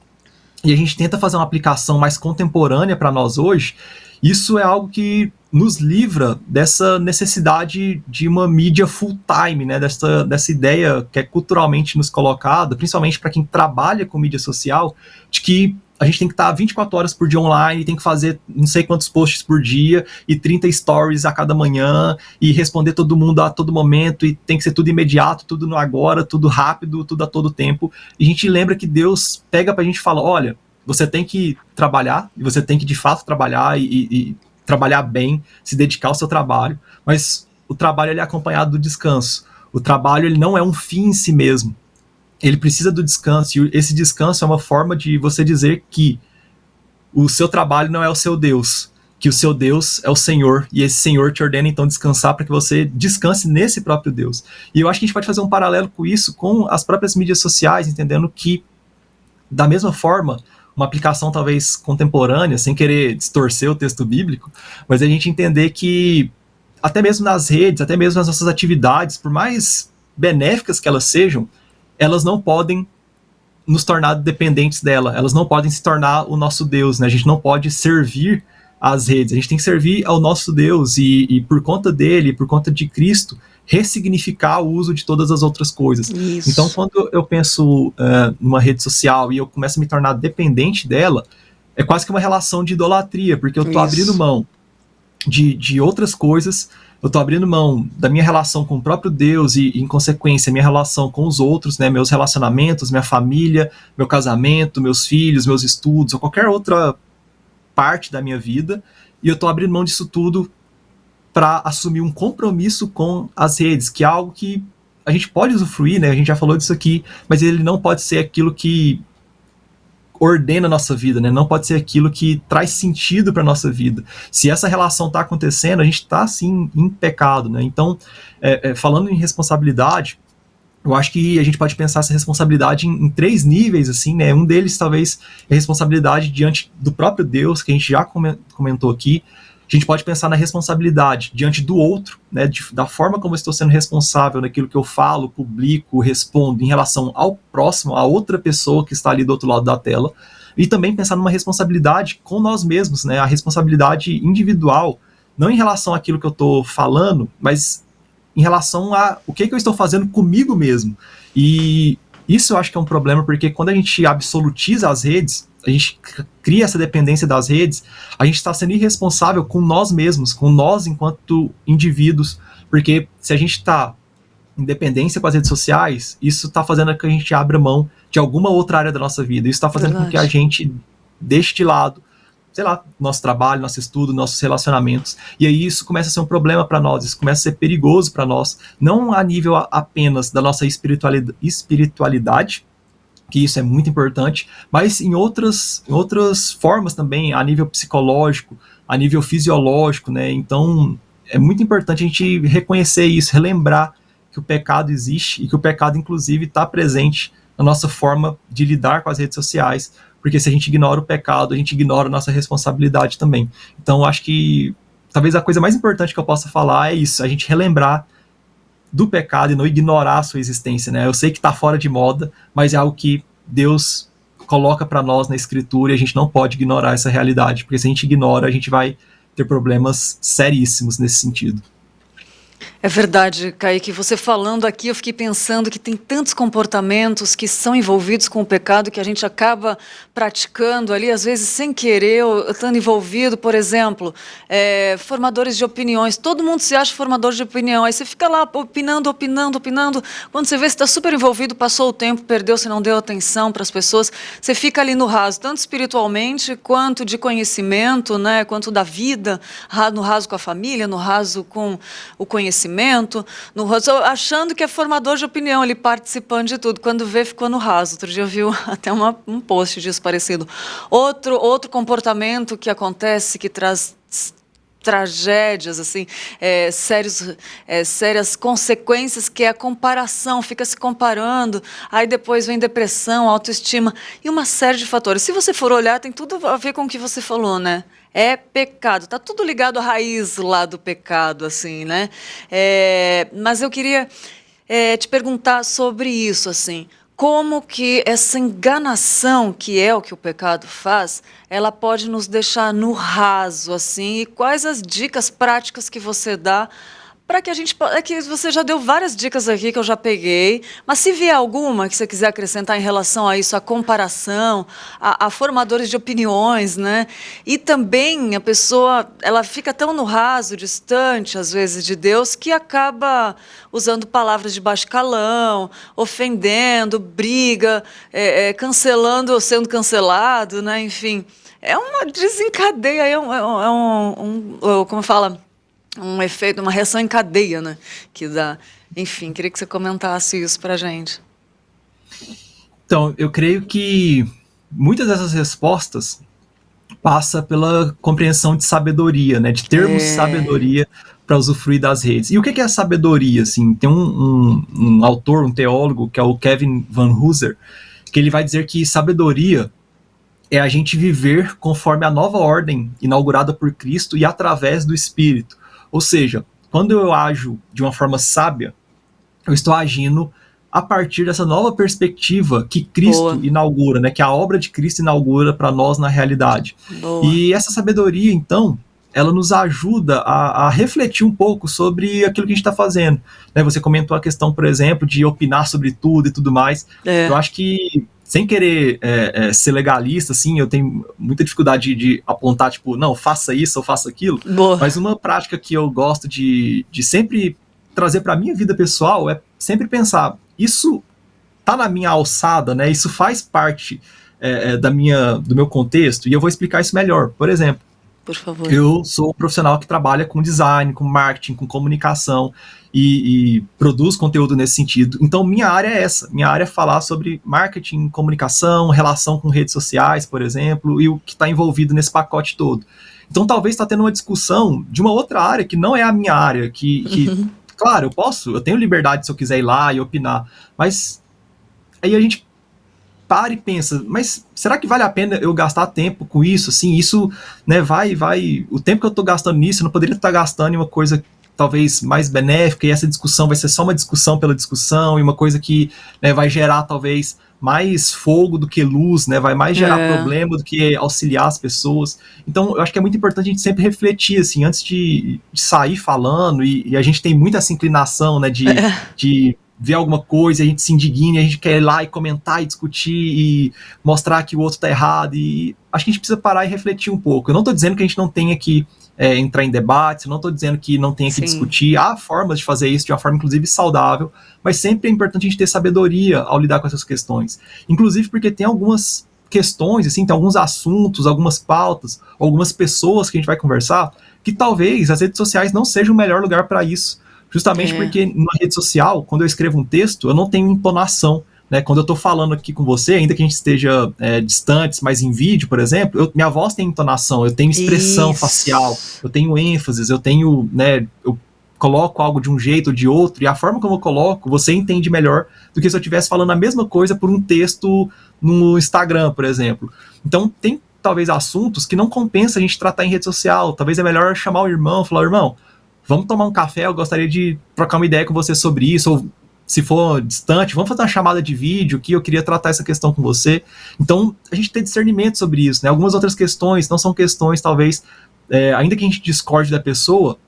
e a gente tenta fazer uma aplicação mais contemporânea para nós hoje, isso é algo que nos livra dessa necessidade de uma mídia full-time, né, dessa ideia que é culturalmente nos colocada, principalmente para quem trabalha com mídia social, de que a gente tem que estar 24 horas por dia online, tem que fazer não sei quantos posts por dia, e 30 stories a cada manhã, e responder todo mundo a todo momento, e tem que ser tudo imediato, tudo no agora, tudo rápido, tudo a todo tempo. E a gente lembra que Deus pega pra gente e fala, olha, você tem que trabalhar, e você tem que de fato trabalhar, e trabalhar bem, se dedicar ao seu trabalho, mas o trabalho ele é acompanhado do descanso. O trabalho ele não é um fim em si mesmo. Ele precisa do descanso, e esse descanso é uma forma de você dizer que o seu trabalho não é o seu Deus, que o seu Deus é o Senhor, e esse Senhor te ordena então descansar para que você descanse nesse próprio Deus. E eu acho que a gente pode fazer um paralelo com isso, com as próprias mídias sociais, entendendo que, da mesma forma, uma aplicação talvez contemporânea, sem querer distorcer o texto bíblico, mas a gente entender que até mesmo nas redes, até mesmo nas nossas atividades, por mais benéficas que elas sejam, elas não podem nos tornar dependentes dela, elas não podem se tornar o nosso Deus, né? A gente não pode servir às redes, a gente tem que servir ao nosso Deus e por conta dele, por conta de Cristo, ressignificar o uso de todas as outras coisas. Isso. Então, quando eu penso numa rede social e eu começo a me tornar dependente dela, é quase que uma relação de idolatria, porque eu estou abrindo mão de outras coisas, eu estou abrindo mão da minha relação com o próprio Deus e, em consequência, minha relação com os outros, né, meus relacionamentos, minha família, meu casamento, meus filhos, meus estudos, ou qualquer outra parte da minha vida, e eu estou abrindo mão disso tudo para assumir um compromisso com as redes, que é algo que a gente pode usufruir, né, a gente já falou disso aqui, mas ele não pode ser aquilo que ordena a nossa vida, né? Não pode ser aquilo que traz sentido para a nossa vida. Se essa relação está acontecendo, a gente está, sim, em pecado, né? Então, falando em responsabilidade, eu acho que a gente pode pensar essa responsabilidade em 3 níveis, assim, né? Um deles, talvez, é a responsabilidade diante do próprio Deus, que a gente já comentou aqui. A gente pode pensar na responsabilidade diante do outro, né, da forma como eu estou sendo responsável naquilo que eu falo, publico, respondo em relação ao próximo, a outra pessoa que está ali do outro lado da tela, e também pensar numa responsabilidade com nós mesmos, né, a responsabilidade individual, não em relação àquilo que eu estou falando, mas em relação a o que eu estou fazendo comigo mesmo. E isso eu acho que é um problema, porque quando a gente absolutiza as redes, a gente cria essa dependência das redes, a gente está sendo irresponsável com nós mesmos, com nós enquanto indivíduos, porque se a gente está em dependência com as redes sociais, isso está fazendo com que a gente abra mão de alguma outra área da nossa vida, isso está fazendo com que a gente deixe de lado, sei lá, nosso trabalho, nosso estudo, nossos relacionamentos, e aí isso começa a ser um problema para nós, isso começa a ser perigoso para nós, não a nível apenas da nossa espiritualidade, que isso é muito importante, mas em outras formas também, a nível psicológico, a nível fisiológico, né? Então, é muito importante a gente reconhecer isso, relembrar que o pecado existe e que o pecado, inclusive, está presente na nossa forma de lidar com as redes sociais, porque se a gente ignora o pecado, a gente ignora a nossa responsabilidade também. Então, acho que talvez a coisa mais importante que eu possa falar é isso, a gente relembrar do pecado e não ignorar a sua existência, né? Eu sei que está fora de moda, mas é algo que Deus coloca para nós na Escritura e a gente não pode ignorar essa realidade, porque se a gente ignora, a gente vai ter problemas seríssimos nesse sentido. É verdade, Kaique. Você falando aqui, eu fiquei pensando que tem tantos comportamentos que são envolvidos com o pecado que a gente acaba praticando ali, às vezes sem querer, ou estando envolvido. Por exemplo, formadores de opiniões. Todo mundo se acha formador de opinião. Aí você fica lá opinando. Quando você vê, você está super envolvido, passou o tempo, perdeu, você não deu atenção para as pessoas. Você fica ali no raso, tanto espiritualmente quanto de conhecimento, né? Quanto da vida, no raso com a família, no raso com o conhecimento, achando que é formador de opinião, ele participando de tudo. Quando vê, ficou no raso. Outro dia eu vi até um post disso parecido. Outro comportamento que acontece, que traz tragédias, assim, sérias consequências, que é a comparação, fica se comparando, aí depois vem depressão, autoestima, e uma série de fatores. Se você for olhar, tem tudo a ver com o que você falou, né? É pecado, tá tudo ligado à raiz lá do pecado, assim, né? Mas eu queria te perguntar sobre isso, assim, como que essa enganação, que é o que o pecado faz, ela pode nos deixar no raso, assim, e quais as dicas práticas que você dá para que a gente... É que você já deu várias dicas aqui que eu já peguei, mas se vier alguma que você quiser acrescentar em relação a isso, a comparação, a formadores de opiniões, né? E também a pessoa, ela fica tão no raso, distante, às vezes, de Deus, que acaba usando palavras de baixo calão, ofendendo, briga, cancelando ou sendo cancelado, né? Enfim, é uma desencadeia, como fala... um efeito, uma reação em cadeia, né? Que dá. Enfim, queria que você comentasse isso pra gente. Então, eu creio que muitas dessas respostas passa pela compreensão de sabedoria, né? De termos sabedoria para usufruir das redes. E o que é a sabedoria? Assim, tem um autor, um teólogo, que é o Kevin Van Hooser, que ele vai dizer que sabedoria é a gente viver conforme a nova ordem inaugurada por Cristo e através do Espírito. Ou seja, quando eu ajo de uma forma sábia, eu estou agindo a partir dessa nova perspectiva que Cristo inaugura, né? Que a obra de Cristo inaugura para nós na realidade. Boa. E essa sabedoria, então, ela nos ajuda a refletir um pouco sobre aquilo que a gente está fazendo. Né? Você comentou a questão, por exemplo, de opinar sobre tudo e tudo mais. Eu acho que, sem querer ser legalista, assim, eu tenho muita dificuldade de apontar, tipo, não, faça isso ou faça aquilo. Boa. Mas uma prática que eu gosto de sempre trazer para a minha vida pessoal é sempre pensar, isso tá na minha alçada, né? Isso faz parte do meu contexto, e eu vou explicar isso melhor. Por exemplo, por favor. Eu sou um profissional que trabalha com design, com marketing, com comunicação e produz conteúdo nesse sentido. Então, minha área é essa. Minha área é falar sobre marketing, comunicação, relação com redes sociais, por exemplo, e o que está envolvido nesse pacote todo. Então, talvez está tendo uma discussão de uma outra área que não é a minha área, claro, eu tenho liberdade se eu quiser ir lá e opinar, mas aí a gente para e pensa, mas será que vale a pena eu gastar tempo com isso? Assim, isso, né, o tempo que eu estou gastando nisso, eu não poderia estar gastando em uma coisa talvez mais benéfica, e essa discussão vai ser só uma discussão pela discussão, e uma coisa que, né, vai gerar talvez mais fogo do que luz, né, vai mais gerar problema do que auxiliar as pessoas. Então, eu acho que é muito importante a gente sempre refletir, assim, antes de sair falando, e a gente tem muita essa inclinação, né, de ver alguma coisa, a gente se indigna, a gente quer ir lá e comentar e discutir e mostrar que o outro está errado, e acho que a gente precisa parar e refletir um pouco. Eu não estou dizendo que a gente não tenha que entrar em debates, eu não estou dizendo que não tenha que discutir, há formas de fazer isso de uma forma inclusive saudável, mas sempre é importante a gente ter sabedoria ao lidar com essas questões, inclusive porque tem algumas questões, assim, tem alguns assuntos, algumas pautas, algumas pessoas que a gente vai conversar, que talvez as redes sociais não sejam o melhor lugar para isso. Justamente porque na rede social, quando eu escrevo um texto, eu não tenho entonação, né? Quando eu estou falando aqui com você, ainda que a gente esteja distantes, mas em vídeo, por exemplo, minha voz tem entonação, eu tenho expressão facial, eu tenho ênfases, eu tenho, né, eu coloco algo de um jeito ou de outro, e a forma como eu coloco, você entende melhor do que se eu estivesse falando a mesma coisa por um texto no Instagram, por exemplo. Então, tem talvez assuntos que não compensa a gente tratar em rede social. Talvez é melhor chamar o irmão, falar, irmão, vamos tomar um café, eu gostaria de trocar uma ideia com você sobre isso, ou se for distante, vamos fazer uma chamada de vídeo que eu queria tratar essa questão com você. Então, a gente tem discernimento sobre isso, né? Algumas outras questões não são questões, talvez, ainda que a gente discorde da pessoa,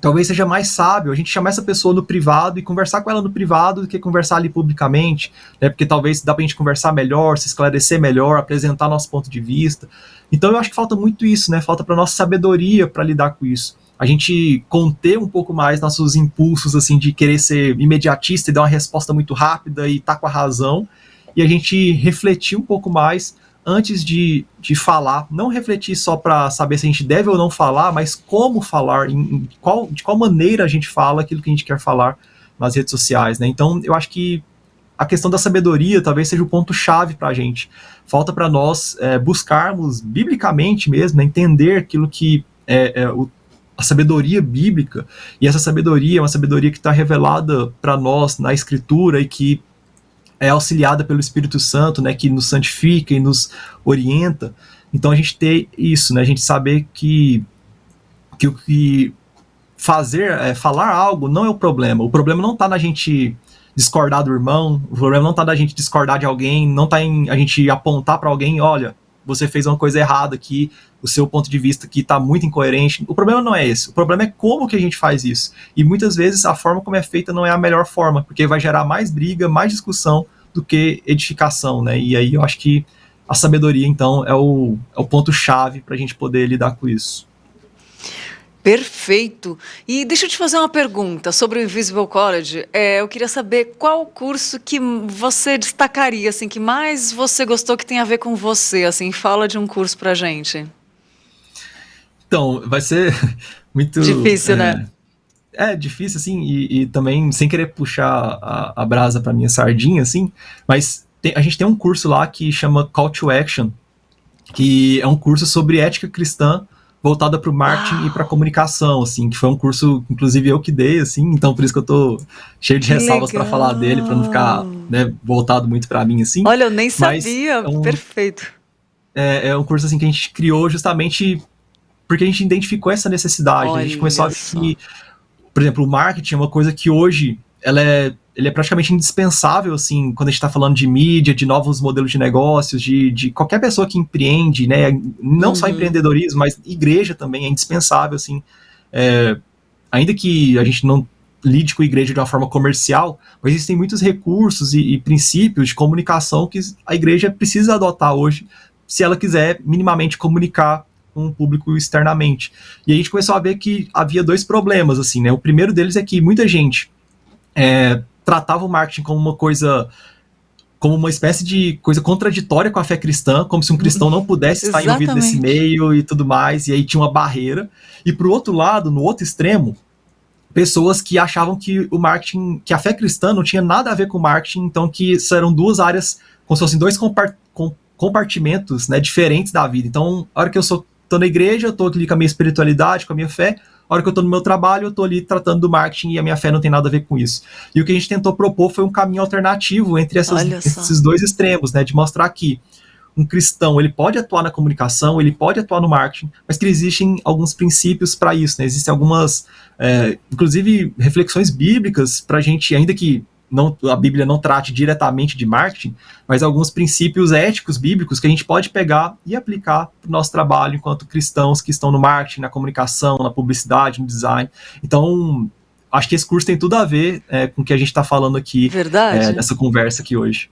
talvez seja mais sábio a gente chamar essa pessoa no privado e conversar com ela no privado do que conversar ali publicamente, né? Porque talvez dá pra gente conversar melhor, se esclarecer melhor, apresentar nosso ponto de vista. Então eu acho que falta muito isso, né? Falta pra nossa sabedoria para lidar com isso. A gente conter um pouco mais nossos impulsos, assim, de querer ser imediatista e dar uma resposta muito rápida e tá com a razão, e a gente refletir um pouco mais antes de falar, não refletir só para saber se a gente deve ou não falar, mas como falar, de qual maneira a gente fala aquilo que a gente quer falar nas redes sociais, né? Então, eu acho que a questão da sabedoria talvez seja o ponto-chave para a gente. Falta para nós buscarmos, biblicamente mesmo, né, entender aquilo que a sabedoria bíblica, e essa sabedoria é uma sabedoria que está revelada para nós na Escritura e que é auxiliada pelo Espírito Santo, né, que nos santifica e nos orienta. Então a gente tem isso, né, a gente saber que o que falar algo não é o problema não está na gente discordar do irmão, o problema não está na gente discordar de alguém, não está em a gente apontar para alguém, olha, você fez uma coisa errada aqui, o seu ponto de vista aqui está muito incoerente. O problema não é esse, o problema é como que a gente faz isso. E muitas vezes a forma como é feita não é a melhor forma, porque vai gerar mais briga, mais discussão do que edificação, né? E aí eu acho que a sabedoria, então, é o ponto-chave para a gente poder lidar com isso. Perfeito. E deixa eu te fazer uma pergunta sobre o Invisible College. Eu queria saber qual curso que você destacaria, assim, que mais você gostou, que tem a ver com você, assim, fala de um curso pra gente. Então, vai ser muito... Difícil, né? É difícil, assim, e também, sem querer puxar a brasa pra minha sardinha, assim, mas a gente tem um curso lá que chama Call to Action, que é um curso sobre ética cristã voltada para o marketing e para comunicação, assim, que foi um curso, inclusive eu que dei, assim, então por isso que eu tô cheio de ressalvas para falar dele, para não ficar, né, voltado muito para mim, assim. Olha, eu nem sabia, perfeito. É um curso, assim, que a gente criou justamente porque a gente identificou essa necessidade, a gente começou a ver que, por exemplo, o marketing é uma coisa que hoje ele é praticamente indispensável, assim, quando a gente está falando de mídia, de novos modelos de negócios, de qualquer pessoa que empreende, né, não só empreendedorismo, mas igreja também é indispensável, assim, ainda que a gente não lide com a igreja de uma forma comercial, mas existem muitos recursos e princípios de comunicação que a igreja precisa adotar hoje, se ela quiser minimamente comunicar com o público externamente. E a gente começou a ver que havia dois problemas, assim, né, o primeiro deles é que muita gente tratava o marketing como uma coisa, como uma espécie de coisa contraditória com a fé cristã, como se um cristão não pudesse estar envolvido nesse meio e tudo mais, e aí tinha uma barreira. E pro outro lado, no outro extremo, pessoas que achavam que o marketing, que a fé cristã não tinha nada a ver com o marketing, então que isso eram duas áreas, como se fossem dois compartimentos, né, diferentes da vida. Então, a hora que eu tô na igreja, eu tô ali com a minha espiritualidade, com a minha fé. A hora que eu tô no meu trabalho, eu tô ali tratando do marketing e a minha fé não tem nada a ver com isso. E o que a gente tentou propor foi um caminho alternativo entre esses dois extremos, né? De mostrar que um cristão, ele pode atuar na comunicação, ele pode atuar no marketing, mas que existem alguns princípios para isso, né? Existem algumas, inclusive, reflexões bíblicas pra gente, ainda que a Bíblia não trate diretamente de marketing, mas alguns princípios éticos bíblicos que a gente pode pegar e aplicar para o nosso trabalho enquanto cristãos que estão no marketing, na comunicação, na publicidade, no design. Então, acho que esse curso tem tudo a ver com o que a gente está falando aqui nessa conversa aqui hoje.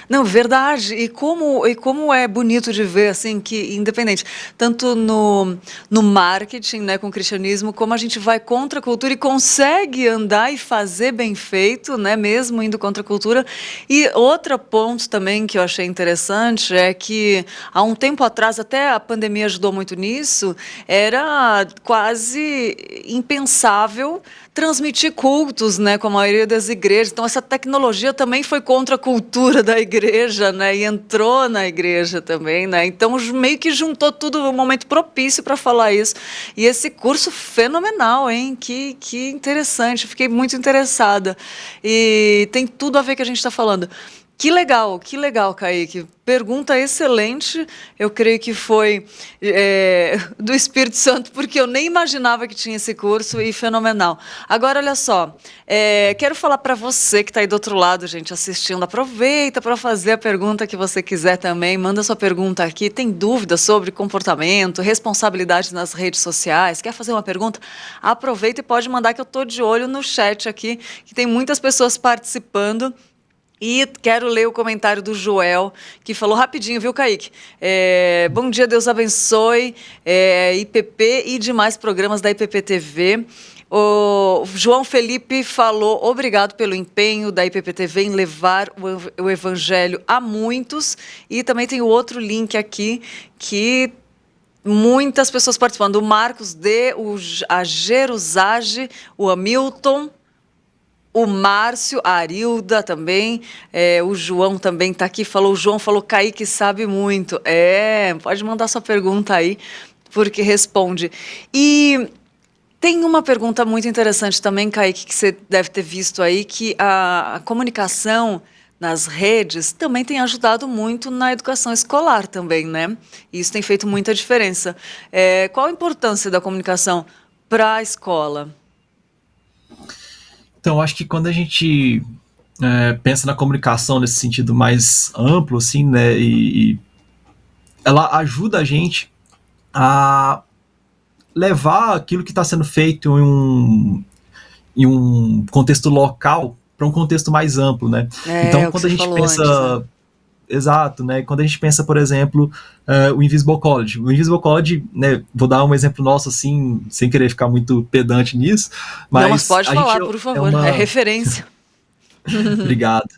Não, verdade. E como é bonito de ver, assim, que independente, tanto no marketing, né, com o cristianismo, como a gente vai contra a cultura e consegue andar e fazer bem feito, né, mesmo indo contra a cultura. E outro ponto também que eu achei interessante é que há um tempo atrás, até a pandemia ajudou muito nisso, era quase impensável transmitir cultos, né, com a maioria das igrejas. Então, essa tecnologia também foi contra a cultura da igreja, né, e entrou na igreja também, né. Então, meio que juntou tudo um momento propício para falar isso. E esse curso fenomenal, hein? Que interessante. Fiquei muito interessada. E tem tudo a ver com o que a gente está falando. Que legal, Kaique. Pergunta excelente. Eu creio que foi do Espírito Santo, porque eu nem imaginava que tinha esse curso e fenomenal. Agora, olha só, quero falar para você que está aí do outro lado, gente, assistindo. Aproveita para fazer a pergunta que você quiser também. Manda sua pergunta aqui. Tem dúvidas sobre comportamento, responsabilidade nas redes sociais? Quer fazer uma pergunta? Aproveita e pode mandar, que eu estou de olho no chat aqui, que tem muitas pessoas participando. E quero ler o comentário do Joel, que falou rapidinho, viu, Kaique? Bom dia, Deus abençoe, IPP e demais programas da IPP TV. O João Felipe falou, obrigado pelo empenho da IPP TV em levar o evangelho a muitos. E também tem o outro link aqui, que muitas pessoas participando. O Marcos D, a Jerusage, o Hamilton, o Márcio, a Arilda também, o João também está aqui, o João falou, Kaique sabe muito. Pode mandar sua pergunta aí, porque responde. E tem uma pergunta muito interessante também, Kaique, que você deve ter visto aí, que a comunicação nas redes também tem ajudado muito na educação escolar também, né? Isso tem feito muita diferença. Qual a importância da comunicação para a escola? Então, acho que quando a gente pensa na comunicação nesse sentido mais amplo, assim, né, e ela ajuda a gente a levar aquilo que está sendo feito em um contexto local para um contexto mais amplo, né? Então, quando a gente pensa... Antes, né? Exato, né? Quando a gente pensa, por exemplo, o Invisible College. O Invisible College, né, vou dar um exemplo nosso, assim, sem querer ficar muito pedante nisso, mas pode falar, por favor, é referência. Obrigado.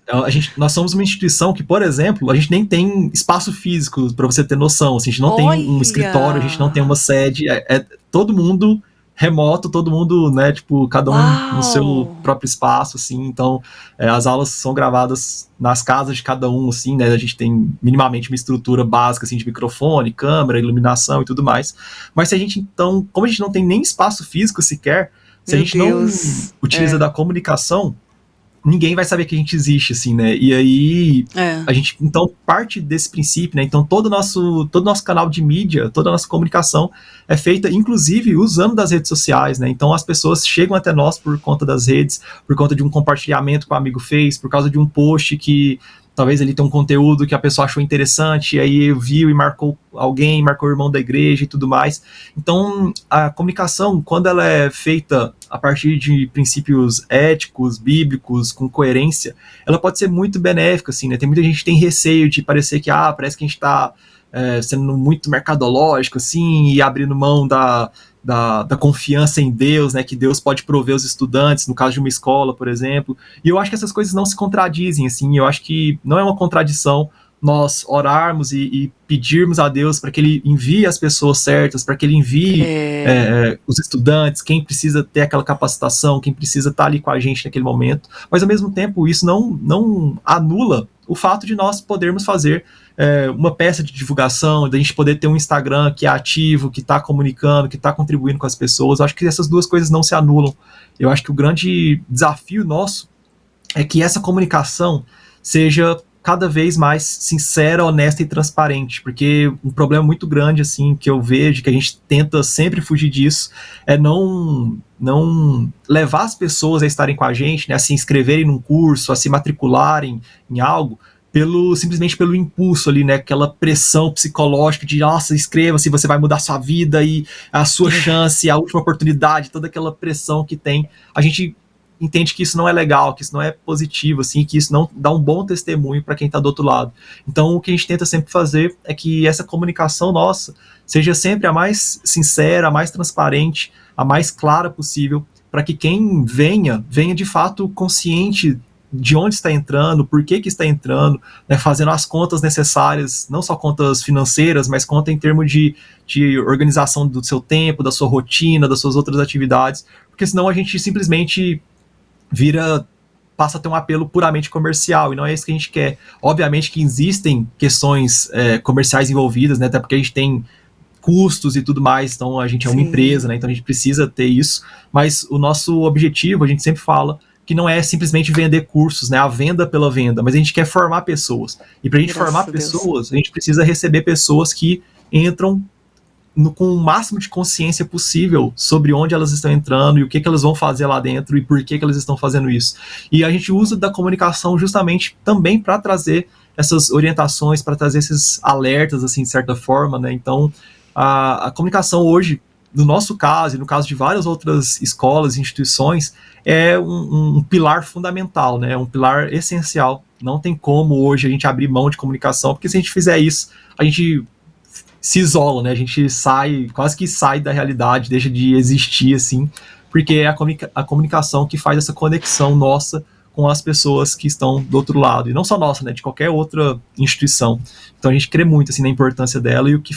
Nós somos uma instituição que, por exemplo, a gente nem tem espaço físico, para você ter noção, assim, a gente não tem um escritório, a gente não tem uma sede, todo mundo remoto, todo mundo, né, tipo, cada um no seu próprio espaço, assim, então as aulas são gravadas nas casas de cada um, assim, né, a gente tem minimamente uma estrutura básica, assim, de microfone, câmera, iluminação e tudo mais, mas se a gente, então, como a gente não tem nem espaço físico sequer, se a gente não utiliza da comunicação, ninguém vai saber que a gente existe, assim, né, e aí a gente, então, parte desse princípio, né, então todo o nosso canal de mídia, toda a nossa comunicação é feita, inclusive, usando das redes sociais, né, então as pessoas chegam até nós por conta das redes, por conta de um compartilhamento que o amigo fez, por causa de um post que talvez ele tenha um conteúdo que a pessoa achou interessante, e aí viu e marcou alguém, marcou o irmão da igreja e tudo mais. Então, a comunicação, quando ela é feita a partir de princípios éticos, bíblicos, com coerência, ela pode ser muito benéfica, assim, né? Tem muita gente que tem receio de parecer que, parece que a gente está sendo muito mercadológico, assim, e abrindo mão da confiança em Deus, né, que Deus pode prover os estudantes, no caso de uma escola, por exemplo, e eu acho que essas coisas não se contradizem, assim, eu acho que não é uma contradição nós orarmos e pedirmos a Deus para que Ele envie as pessoas certas, para que Ele envie os estudantes, quem precisa ter aquela capacitação, quem precisa estar ali com a gente naquele momento, mas ao mesmo tempo isso não anula o fato de nós podermos fazer uma peça de divulgação, da gente poder ter um Instagram que é ativo, que está comunicando, que está contribuindo com as pessoas. Eu acho que essas duas coisas não se anulam. Eu acho que o grande desafio nosso é que essa comunicação seja cada vez mais sincera, honesta e transparente, porque um problema muito grande, assim, que eu vejo, que a gente tenta sempre fugir disso, é não levar as pessoas a estarem com a gente, né, a se inscreverem num curso, a se matricularem em algo, simplesmente pelo impulso ali, né, aquela pressão psicológica de, nossa, inscreva-se, você vai mudar sua vida, e a sua chance, a última oportunidade, toda aquela pressão que tem. A gente entende que isso não é legal, que isso não é positivo, assim, que isso não dá um bom testemunho para quem está do outro lado. Então, o que a gente tenta sempre fazer é que essa comunicação nossa seja sempre a mais sincera, a mais transparente, a mais clara possível, para que quem venha de fato consciente de onde está entrando, por que está entrando, né, fazendo as contas necessárias, não só contas financeiras, mas conta em termos de organização do seu tempo, da sua rotina, das suas outras atividades, porque senão a gente simplesmente passa a ter um apelo puramente comercial, e não é isso que a gente quer. Obviamente que existem questões comerciais envolvidas, né, até porque a gente tem custos e tudo mais, então a gente é uma empresa, né, então a gente precisa ter isso, mas o nosso objetivo, a gente sempre fala, que não é simplesmente vender cursos, né, a venda pela venda, mas a gente quer formar pessoas, e para a gente formar pessoas, a gente precisa receber pessoas que entram com o máximo de consciência possível sobre onde elas estão entrando e o que elas vão fazer lá dentro e por que elas estão fazendo isso. E a gente usa da comunicação justamente também para trazer essas orientações, para trazer esses alertas, assim, de certa forma, né? Então, a comunicação hoje, no nosso caso e no caso de várias outras escolas e instituições, é um pilar fundamental, né? Um pilar essencial. Não tem como hoje a gente abrir mão de comunicação, porque se a gente fizer isso, a gente se isola, né? A gente quase que sai da realidade, deixa de existir, assim, porque é a comunicação que faz essa conexão nossa com as pessoas que estão do outro lado, e não só nossa, né? De qualquer outra instituição. Então a gente crê muito, assim, na importância dela, e o que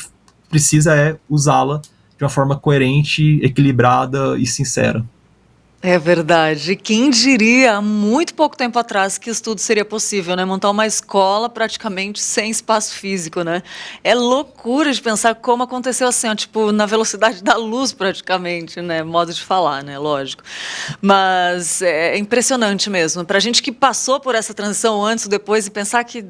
precisa é usá-la de uma forma coerente, equilibrada e sincera. É verdade. Quem diria, há muito pouco tempo atrás, que isso tudo seria possível, né? Montar uma escola praticamente sem espaço físico, né? É loucura de pensar como aconteceu assim, ó, tipo, na velocidade da luz praticamente, né? Modo de falar, né? Lógico. Mas é impressionante mesmo. Pra gente que passou por essa transição antes ou depois e pensar que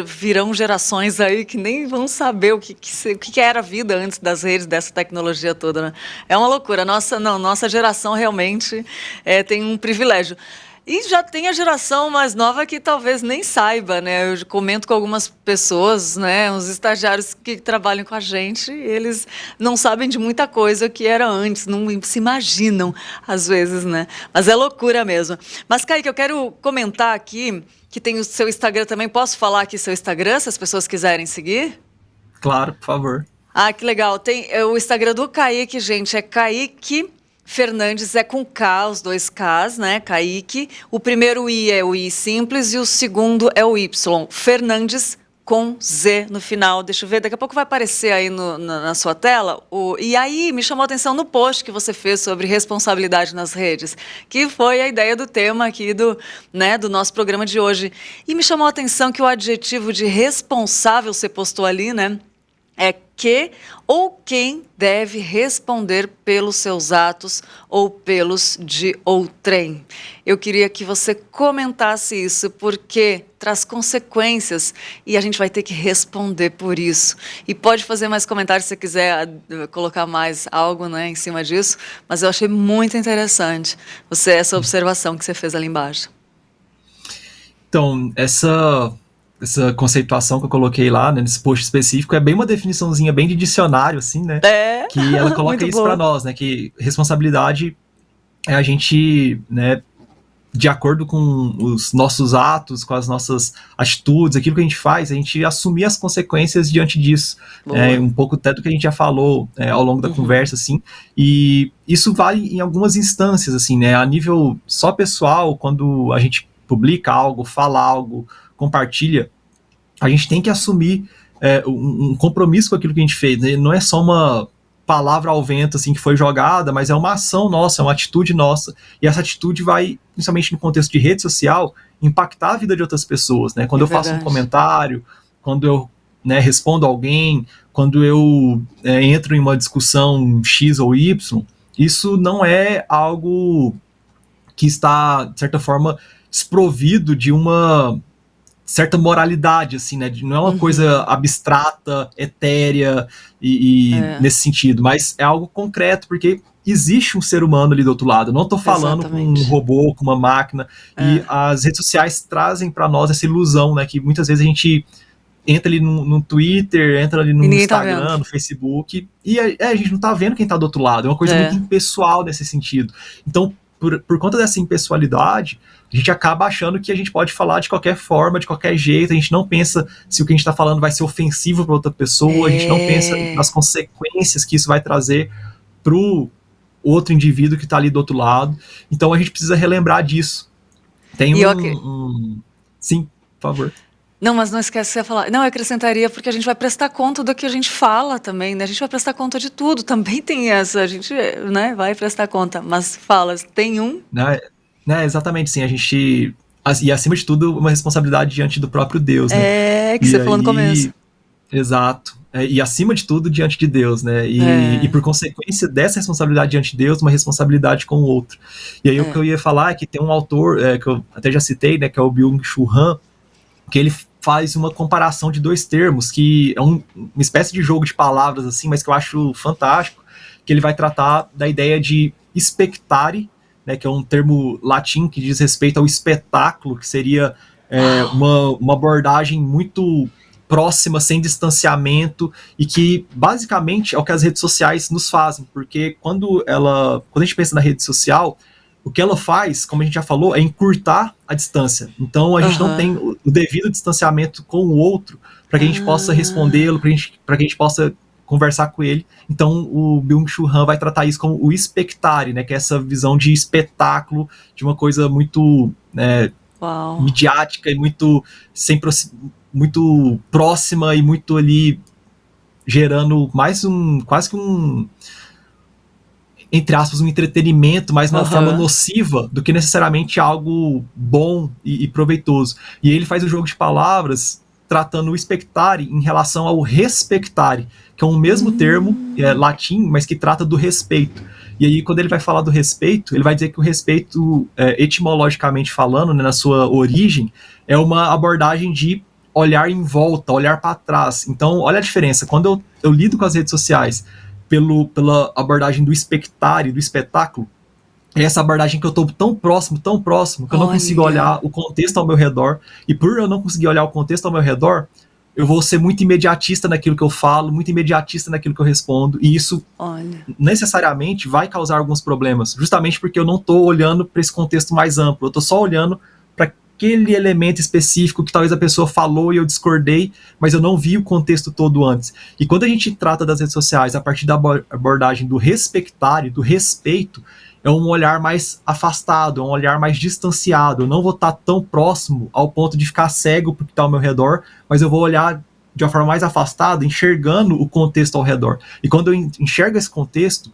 virão gerações aí que nem vão saber o que era a vida antes das redes, dessa tecnologia toda, né? É uma loucura. Nossa geração realmente tem um privilégio. E já tem a geração mais nova que talvez nem saiba, né? Eu comento com algumas pessoas, né? Os estagiários que trabalham com a gente, eles não sabem de muita coisa que era antes, não se imaginam, às vezes, né? Mas é loucura mesmo. Mas, Kaique, eu quero comentar aqui que tem o seu Instagram também. Posso falar aqui seu Instagram, se as pessoas quiserem seguir? Claro, por favor. Ah, que legal. Tem o Instagram do Kaique, gente, é Kaique Fernandes, é com K, os dois Ks, né? Kaique. O primeiro I é o I simples e o segundo é o Y. Fernandes com Z no final. Deixa eu ver, daqui a pouco vai aparecer aí na sua tela. E aí me chamou a atenção no post que você fez sobre responsabilidade nas redes, que foi a ideia do tema aqui do nosso programa de hoje. E me chamou a atenção que o adjetivo de responsável você postou ali, né? É que ou quem deve responder pelos seus atos ou pelos de outrem. Eu queria que você comentasse isso, porque traz consequências e a gente vai ter que responder por isso. E pode fazer mais comentários se você quiser colocar mais algo, né, em cima disso, mas eu achei muito interessante essa observação que você fez ali embaixo. Então, essa conceituação que eu coloquei lá, né, nesse post específico, é bem uma definiçãozinha bem de dicionário, assim, né? Que ela coloca isso para nós, né? Que responsabilidade é a gente, né, de acordo com os nossos atos, com as nossas atitudes, aquilo que a gente faz, a gente assumir as consequências diante disso. Um pouco até do que a gente já falou ao longo da conversa, assim. E isso vale em algumas instâncias, assim, né? A nível só pessoal, quando a gente publica algo, fala algo, compartilha, a gente tem que assumir um compromisso com aquilo que a gente fez, né? Não é só uma palavra ao vento assim que foi jogada, mas é uma ação nossa, é uma atitude nossa, e essa atitude vai, principalmente no contexto de rede social, impactar a vida de outras pessoas, né? Quando eu faço um comentário, quando eu respondo alguém, quando eu entro em uma discussão X ou Y, isso não é algo que está, de certa forma, desprovido de uma certa moralidade, assim, né? Não é uma coisa abstrata, etérea e nesse sentido, mas é algo concreto, porque existe um ser humano ali do outro lado. Eu não estou falando com um robô, com uma máquina, e as redes sociais trazem para nós essa ilusão, né? Que muitas vezes a gente entra ali no Twitter, entra ali no Instagram, no Facebook, e a gente não está vendo quem está do outro lado. É uma coisa muito impessoal nesse sentido. Então, por conta dessa impessoalidade, a gente acaba achando que a gente pode falar de qualquer forma, de qualquer jeito, a gente não pensa se o que a gente está falando vai ser ofensivo para outra pessoa, a gente não pensa nas consequências que isso vai trazer para o outro indivíduo que está ali do outro lado. Então a gente precisa relembrar disso. Tem Sim, por favor. Não, mas não esquece que você ia falar. Não, eu acrescentaria porque a gente vai prestar conta do que a gente fala também, né? A gente vai prestar conta de tudo, também tem essa, a gente, né, vai prestar conta, mas fala, tem Exatamente, sim, a gente... E acima de tudo, uma responsabilidade diante do próprio Deus, né? Que você falou no começo. Exato. E acima de tudo, diante de Deus, né? E por consequência dessa responsabilidade diante de Deus, uma responsabilidade com o outro. E aí o que eu ia falar é que tem um autor, que eu até já citei, né, que é o Byung-Chul Han, que ele faz uma comparação de dois termos, que é uma espécie de jogo de palavras, assim, mas que eu acho fantástico, que ele vai tratar da ideia de spectare, né, que é um termo latim que diz respeito ao espetáculo, que seria uma abordagem muito próxima, sem distanciamento, e que basicamente é o que as redes sociais nos fazem, porque quando a gente pensa na rede social, o que ela faz, como a gente já falou, é encurtar a distância. Então a gente não tem o devido distanciamento com o outro para que a gente possa respondê-lo, para que a gente possa conversar com ele. Então o Byung-Chul Han vai tratar isso como o spectare, né, que é essa visão de espetáculo, de uma coisa muito midiática e muito muito próxima e muito ali gerando mais quase que entre aspas, um entretenimento, mas de uma forma nociva do que necessariamente algo bom e proveitoso. E aí ele faz o jogo de palavras tratando o spectare em relação ao respectare, que é um mesmo termo latim, mas que trata do respeito. E aí, quando ele vai falar do respeito, ele vai dizer que o respeito, etimologicamente falando, né, na sua origem, é uma abordagem de olhar em volta, olhar para trás. Então, olha a diferença. Quando eu lido com as redes sociais pela abordagem do spectare, do espetáculo, é essa abordagem que eu estou tão próximo, que eu não consigo olhar o contexto ao meu redor. E por eu não conseguir olhar o contexto ao meu redor, eu vou ser muito imediatista naquilo que eu falo, muito imediatista naquilo que eu respondo, e isso necessariamente vai causar alguns problemas, justamente porque eu não estou olhando para esse contexto mais amplo, eu estou só olhando para aquele elemento específico que talvez a pessoa falou e eu discordei, mas eu não vi o contexto todo antes. E quando a gente trata das redes sociais a partir da abordagem do respectare, do respeito, é um olhar mais afastado, é um olhar mais distanciado. Eu não vou estar tão próximo ao ponto de ficar cego porque está ao meu redor, mas eu vou olhar de uma forma mais afastada, enxergando o contexto ao redor. E quando eu enxergo esse contexto,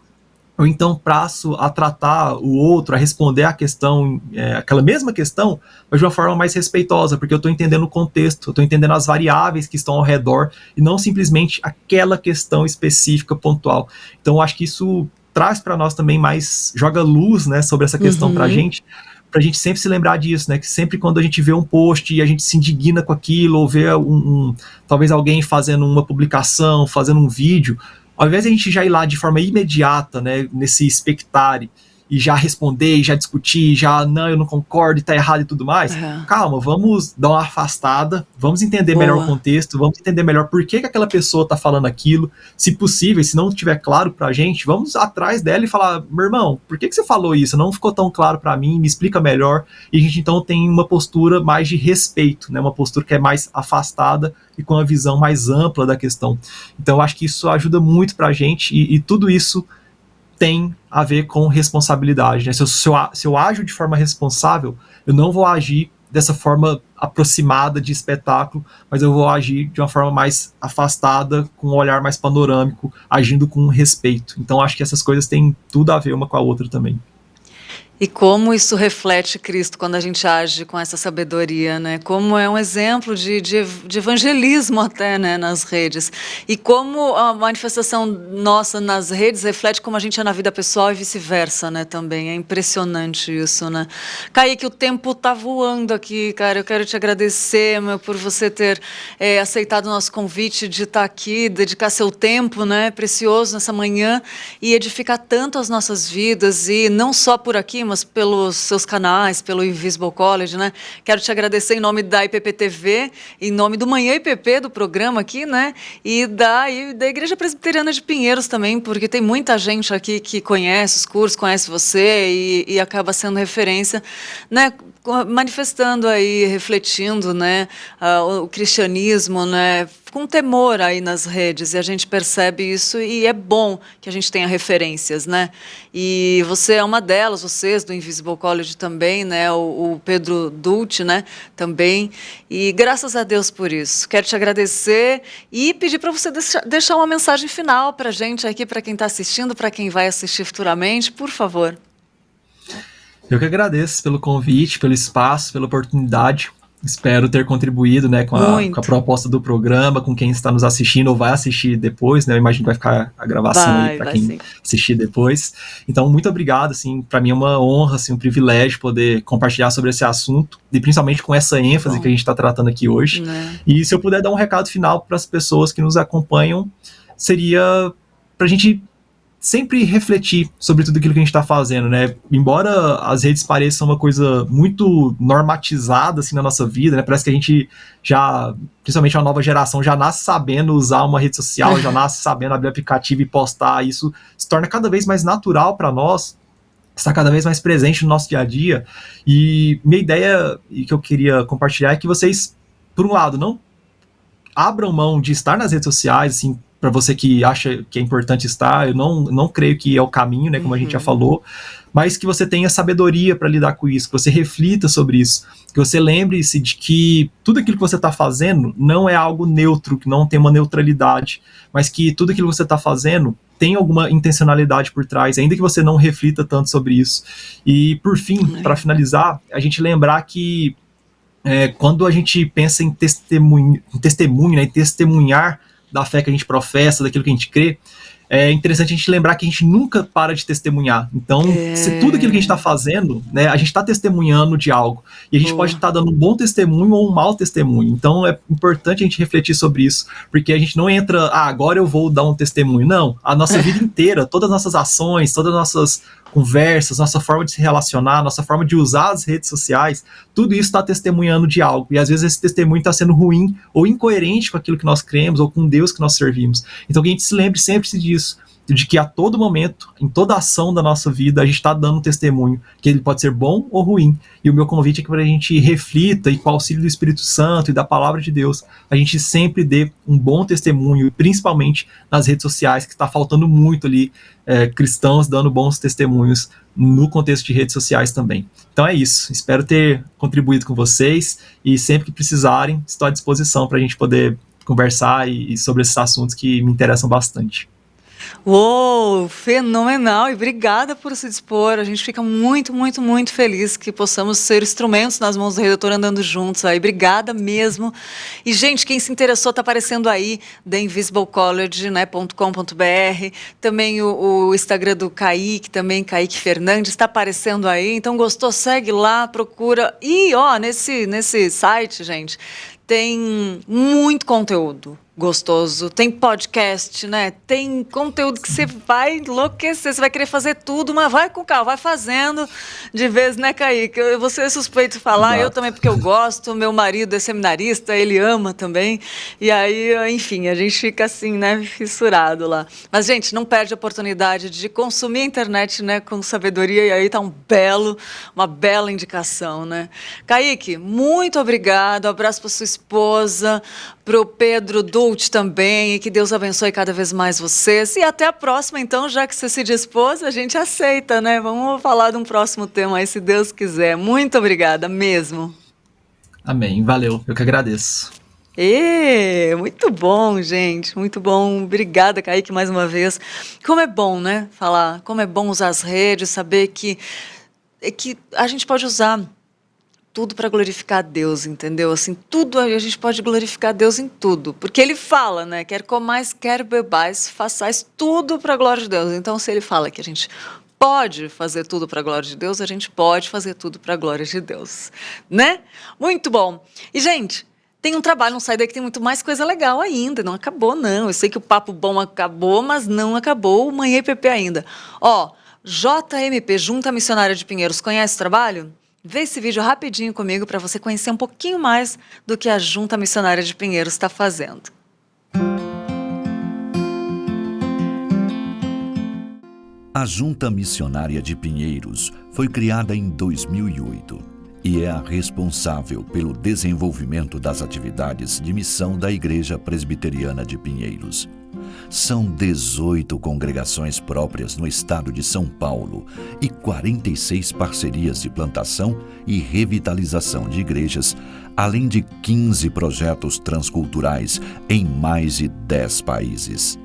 eu então passo a tratar o outro, a responder a questão, aquela mesma questão, mas de uma forma mais respeitosa, porque eu estou entendendo o contexto, eu estou entendendo as variáveis que estão ao redor, e não simplesmente aquela questão específica, pontual. Então eu acho que isso traz para nós também mais, joga luz, né, sobre essa questão pra gente sempre se lembrar disso, né, que sempre quando a gente vê um post e a gente se indigna com aquilo, ou vê talvez alguém fazendo uma publicação, fazendo um vídeo, ao invés de a gente já ir lá de forma imediata, né, nesse spectare, e já responder, e já discutir, não, eu não concordo, e tá errado e tudo mais, calma, vamos dar uma afastada, vamos entender melhor o contexto, vamos entender melhor por que aquela pessoa tá falando aquilo, se possível, se não estiver claro pra gente, vamos atrás dela e falar, meu irmão, por que você falou isso? Não ficou tão claro pra mim, me explica melhor, e a gente então tem uma postura mais de respeito, né, uma postura que é mais afastada e com uma visão mais ampla da questão. Então eu acho que isso ajuda muito pra gente, e tudo isso tem a ver com responsabilidade, né? Se eu ajo de forma responsável, eu não vou agir dessa forma aproximada de espetáculo, mas eu vou agir de uma forma mais afastada, com um olhar mais panorâmico, agindo com respeito. Então acho que essas coisas têm tudo a ver uma com a outra também. E como isso reflete Cristo quando a gente age com essa sabedoria, né? Como é um exemplo de evangelismo até, né, nas redes. E como a manifestação nossa nas redes reflete como a gente é na vida pessoal e vice-versa, né, também. É impressionante isso, né? Kaique, o tempo tá voando aqui, cara. Eu quero te agradecer, por você ter aceitado o nosso convite de estar aqui, dedicar seu tempo, né, precioso nessa manhã e edificar tanto as nossas vidas, e não só por aqui, programas, pelos seus canais, pelo Invisible College, né? Quero te agradecer em nome da IPP-TV, em nome do Manhã IPP, do programa aqui, né? E da Igreja Presbiteriana de Pinheiros também, porque tem muita gente aqui que conhece os cursos, conhece você e acaba sendo referência, né? Manifestando aí, refletindo, né, o cristianismo, né, com temor aí nas redes, e a gente percebe isso, e é bom que a gente tenha referências, né, e você é uma delas, vocês do Invisible College também, né, o Pedro Dulce, né, também, e graças a Deus por isso. Quero te agradecer e pedir para você deixar uma mensagem final para a gente aqui, para quem está assistindo, para quem vai assistir futuramente, por favor. Eu que agradeço pelo convite, pelo espaço, pela oportunidade. Espero ter contribuído, né, com a proposta do programa, com quem está nos assistindo ou vai assistir depois, né? Eu imagino que vai ficar a gravação aí para quem assistir depois. Então, muito obrigado, assim, para mim é uma honra, assim, um privilégio poder compartilhar sobre esse assunto, e principalmente com essa ênfase que a gente está tratando aqui hoje. E se eu puder dar um recado final para as pessoas que nos acompanham, seria para a gente sempre refletir sobre tudo aquilo que a gente está fazendo, né? Embora as redes pareçam uma coisa muito normatizada assim na nossa vida, né? Parece que a gente já, principalmente a nova geração, já nasce sabendo usar uma rede social, já nasce sabendo abrir aplicativo e postar. Isso se torna cada vez mais natural para nós, está cada vez mais presente no nosso dia a dia. E minha ideia, e que eu queria compartilhar, é que vocês, por um lado, não abram mão de estar nas redes sociais, assim, para você que acha que é importante estar, eu não creio que é o caminho, né, como a gente já falou, mas que você tenha sabedoria para lidar com isso, que você reflita sobre isso, que você lembre-se de que tudo aquilo que você está fazendo não é algo neutro, que não tem uma neutralidade, mas que tudo aquilo que você está fazendo tem alguma intencionalidade por trás, ainda que você não reflita tanto sobre isso. E, por fim, para finalizar, a gente lembrar que quando a gente pensa em testemunho, né, em testemunhar da fé que a gente professa, daquilo que a gente crê, é interessante a gente lembrar que a gente nunca para de testemunhar. Então, se tudo aquilo que a gente está fazendo, né, a gente está testemunhando de algo, e a gente pode estar dando um bom testemunho ou um mau testemunho. Então, é importante a gente refletir sobre isso, porque a gente não entra, agora eu vou dar um testemunho. Não, a nossa vida inteira, todas as nossas ações, todas as nossas conversas, nossa forma de se relacionar, nossa forma de usar as redes sociais, tudo isso está testemunhando de algo, e às vezes esse testemunho está sendo ruim ou incoerente com aquilo que nós cremos ou com Deus que nós servimos. Então que a gente se lembre sempre disso, de que a todo momento, em toda ação da nossa vida, a gente está dando um testemunho, que ele pode ser bom ou ruim. E o meu convite é que para a gente reflita, e com o auxílio do Espírito Santo e da Palavra de Deus, a gente sempre dê um bom testemunho, principalmente nas redes sociais, que está faltando muito ali, cristãos dando bons testemunhos no contexto de redes sociais também. Então é isso, espero ter contribuído com vocês, e sempre que precisarem, estou à disposição para a gente poder conversar e sobre esses assuntos que me interessam bastante. Uou, fenomenal, e obrigada por se dispor. A gente fica muito, muito, muito feliz que possamos ser instrumentos nas mãos do Redentor andando juntos aí. Obrigada mesmo. E, gente, quem se interessou, está aparecendo aí, theinvisiblecollege.com.br. Também o Instagram do Kaique, também Kaique Fernandes, está aparecendo aí. Então, gostou? Segue lá, procura. E, nesse site, gente, tem muito conteúdo gostoso, tem podcast, né? Tem conteúdo que você vai enlouquecer, você vai querer fazer tudo, mas vai com calma, vai fazendo de vez, né, Kaique? Você é suspeito de falar, eu também, porque eu gosto, meu marido é seminarista, ele ama também, e aí, enfim, a gente fica assim, né, fissurado lá. Mas, gente, não perde a oportunidade de consumir a internet, né, com sabedoria, e aí tá uma bela indicação, né? Kaique, muito obrigado, abraço para sua esposa, pro Pedro Dulce também, e que Deus abençoe cada vez mais vocês. E até a próxima, então, já que você se dispôs, a gente aceita, né? Vamos falar de um próximo tema aí, se Deus quiser. Muito obrigada mesmo. Amém, valeu, eu que agradeço. Muito bom, gente, muito bom. Obrigada, Kaique, mais uma vez. Como é bom, né, falar, como é bom usar as redes, saber que a gente pode usar tudo para glorificar a Deus, entendeu? Assim, tudo, a gente pode glorificar a Deus em tudo, porque ele fala, né, quer comais, quer bebais, façais tudo para a glória de Deus. Então, se ele fala que a gente pode fazer tudo para a glória de Deus, a gente pode fazer tudo para a glória de Deus, né? Muito bom. E, gente, tem um trabalho, não sai daí que tem muito mais coisa legal ainda, não acabou não. Eu sei que o Papo Bom acabou, mas não acabou o Manhã IPP ainda. JMP, Junta Missionária de Pinheiros, conhece o trabalho? Vê esse vídeo rapidinho comigo para você conhecer um pouquinho mais do que a Junta Missionária de Pinheiros está fazendo. A Junta Missionária de Pinheiros foi criada em 2008 e é a responsável pelo desenvolvimento das atividades de missão da Igreja Presbiteriana de Pinheiros. São 18 congregações próprias no estado de São Paulo e 46 parcerias de plantação e revitalização de igrejas, além de 15 projetos transculturais em mais de 10 países.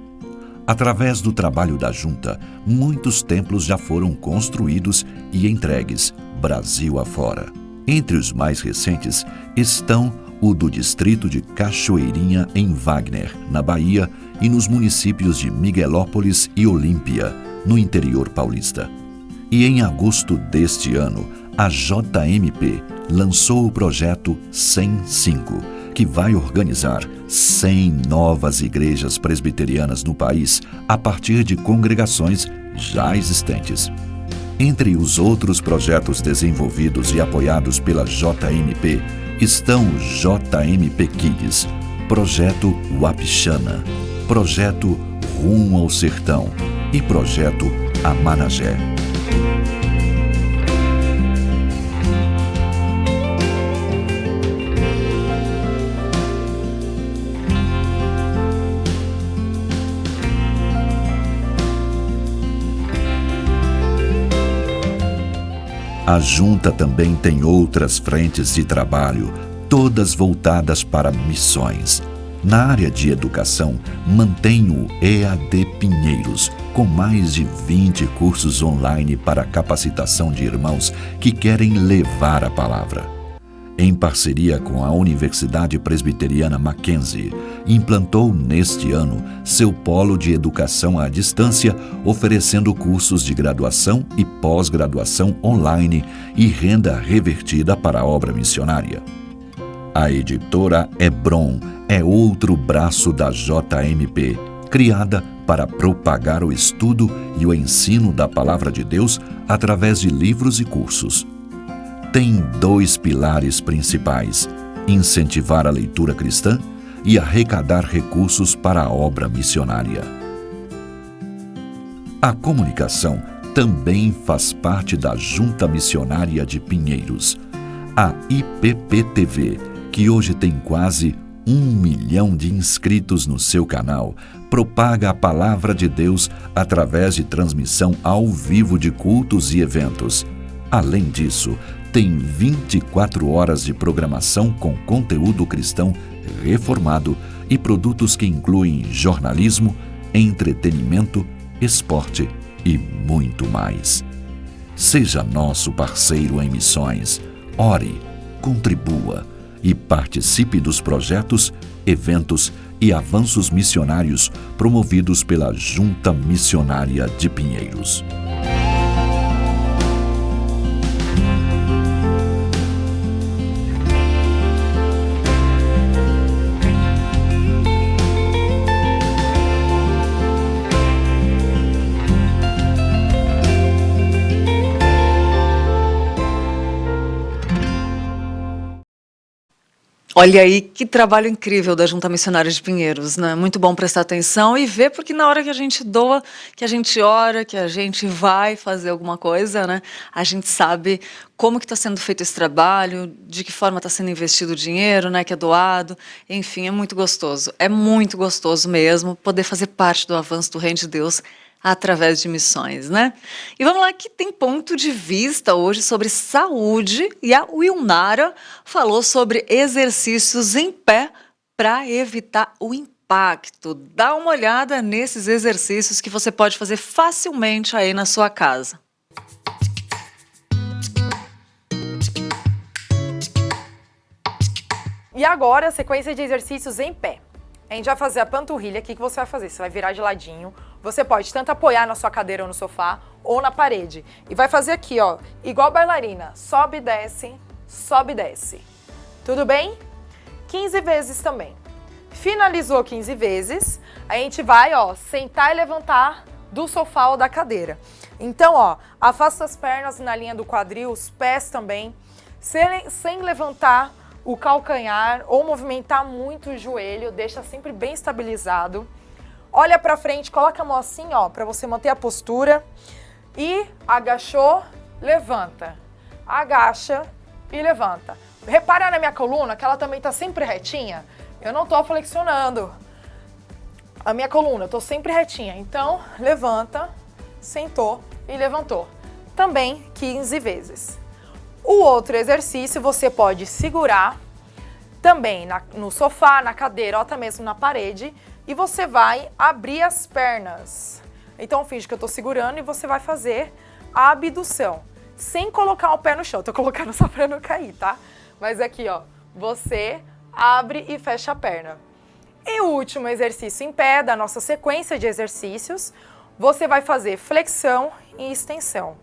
Através do trabalho da Junta, muitos templos já foram construídos e entregues, Brasil afora. Entre os mais recentes estão o do distrito de Cachoeirinha, em Wagner, na Bahia, e nos municípios de Miguelópolis e Olímpia, no interior paulista. E em agosto deste ano, a JMP lançou o projeto 105, que vai organizar 100 novas igrejas presbiterianas no país a partir de congregações já existentes. Entre os outros projetos desenvolvidos e apoiados pela JMP estão o JMP Kids, Projeto Wapixana, Projeto Rumo ao Sertão e Projeto Amanagé. A Junta também tem outras frentes de trabalho, todas voltadas para missões. Na área de educação, mantém o EAD Pinheiros, com mais de 20 cursos online para capacitação de irmãos que querem levar a palavra. Em parceria com a Universidade Presbiteriana Mackenzie, implantou neste ano seu polo de educação à distância, oferecendo cursos de graduação e pós-graduação online e renda revertida para a obra missionária. A editora Hebron é outro braço da JMP, criada para propagar o estudo e o ensino da Palavra de Deus através de livros e cursos. Tem 2 pilares principais: incentivar a leitura cristã e arrecadar recursos para a obra missionária. A comunicação também faz parte da Junta Missionária de Pinheiros. A IPP-TV, que hoje tem quase 1 milhão de inscritos no seu canal, propaga a Palavra de Deus através de transmissão ao vivo de cultos e eventos. Além disso, tem 24 horas de programação com conteúdo cristão reformado e produtos que incluem jornalismo, entretenimento, esporte e muito mais. Seja nosso parceiro em missões, ore, contribua e participe dos projetos, eventos e avanços missionários promovidos pela Junta Missionária de Pinheiros. Olha aí que trabalho incrível da Junta Missionária de Pinheiros, né? Muito bom prestar atenção e ver, porque na hora que a gente doa, que a gente ora, que a gente vai fazer alguma coisa, né? A gente sabe como que está sendo feito esse trabalho, de que forma está sendo investido o dinheiro, né? Que é doado. Enfim, é muito gostoso mesmo poder fazer parte do avanço do Reino de Deus através de missões, né? E vamos lá, que tem ponto de vista hoje sobre saúde, e a Wilnara falou sobre exercícios em pé para evitar o impacto. Dá uma olhada nesses exercícios que você pode fazer facilmente aí na sua casa. E agora, sequência de exercícios em pé. A gente vai fazer a panturrilha. O que você vai fazer? Você vai virar de ladinho. Você pode tanto apoiar na sua cadeira ou no sofá, ou na parede. E vai fazer aqui, ó, igual bailarina. Sobe e desce, sobe e desce. Tudo bem? 15 vezes também. Finalizou 15 vezes, a gente vai, ó, sentar e levantar do sofá ou da cadeira. Então, ó, afasta as pernas na linha do quadril, os pés também, sem levantar o calcanhar ou movimentar muito o joelho, deixa sempre bem estabilizado. Olha pra frente, coloca a mão assim, ó, pra você manter a postura. E agachou, levanta. Agacha e levanta. Repara na minha coluna que ela também tá sempre retinha. Eu não tô flexionando a minha coluna, eu tô sempre retinha. Então, levanta, sentou e levantou. Também 15 vezes. O outro exercício você pode segurar também no sofá, na cadeira ou até mesmo na parede. E você vai abrir as pernas. Então, finge que eu tô segurando e você vai fazer a abdução. Sem colocar o pé no chão. Tô colocando só pra não cair, tá? Mas aqui, ó. Você abre e fecha a perna. E o último exercício em pé da nossa sequência de exercícios, você vai fazer flexão e extensão.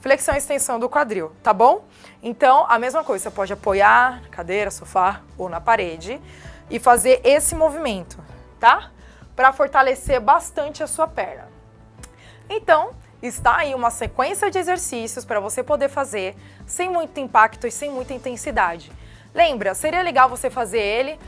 Flexão e extensão do quadril, tá bom? Então, a mesma coisa. Você pode apoiar na cadeira, sofá ou na parede e fazer esse movimento, tá? Para fortalecer bastante a sua perna. Então, está aí uma sequência de exercícios para você poder fazer sem muito impacto e sem muita intensidade. Lembra, seria legal você fazer ele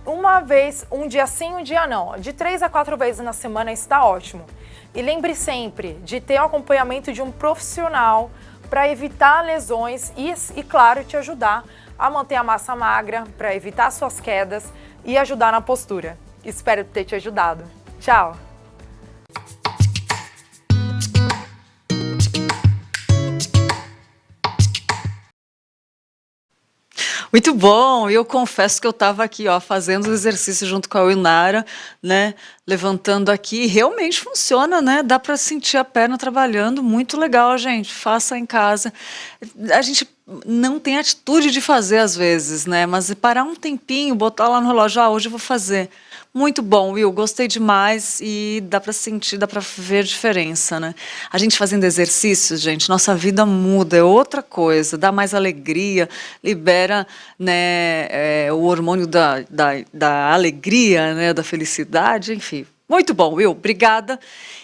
uma vez, um dia sim, um dia não. De 3 a 4 vezes na semana está ótimo. E lembre sempre de ter o acompanhamento de um profissional para evitar lesões e, claro, te ajudar a manter a massa magra, para evitar suas quedas e ajudar na postura. Espero ter te ajudado. Tchau! Muito bom, e eu confesso que eu estava aqui, ó, fazendo o exercício junto com a Wilnara, né, levantando aqui, e realmente funciona, né, dá para sentir a perna trabalhando, muito legal, gente, faça em casa. A gente não tem atitude de fazer às vezes, né, mas parar um tempinho, botar lá no relógio, hoje eu vou fazer. Muito bom, Will, gostei demais e dá para sentir, dá para ver diferença, né? A gente fazendo exercícios, gente, nossa vida muda, é outra coisa, dá mais alegria, libera, né, o hormônio da alegria, né, da felicidade, enfim. Muito bom, Will, obrigada.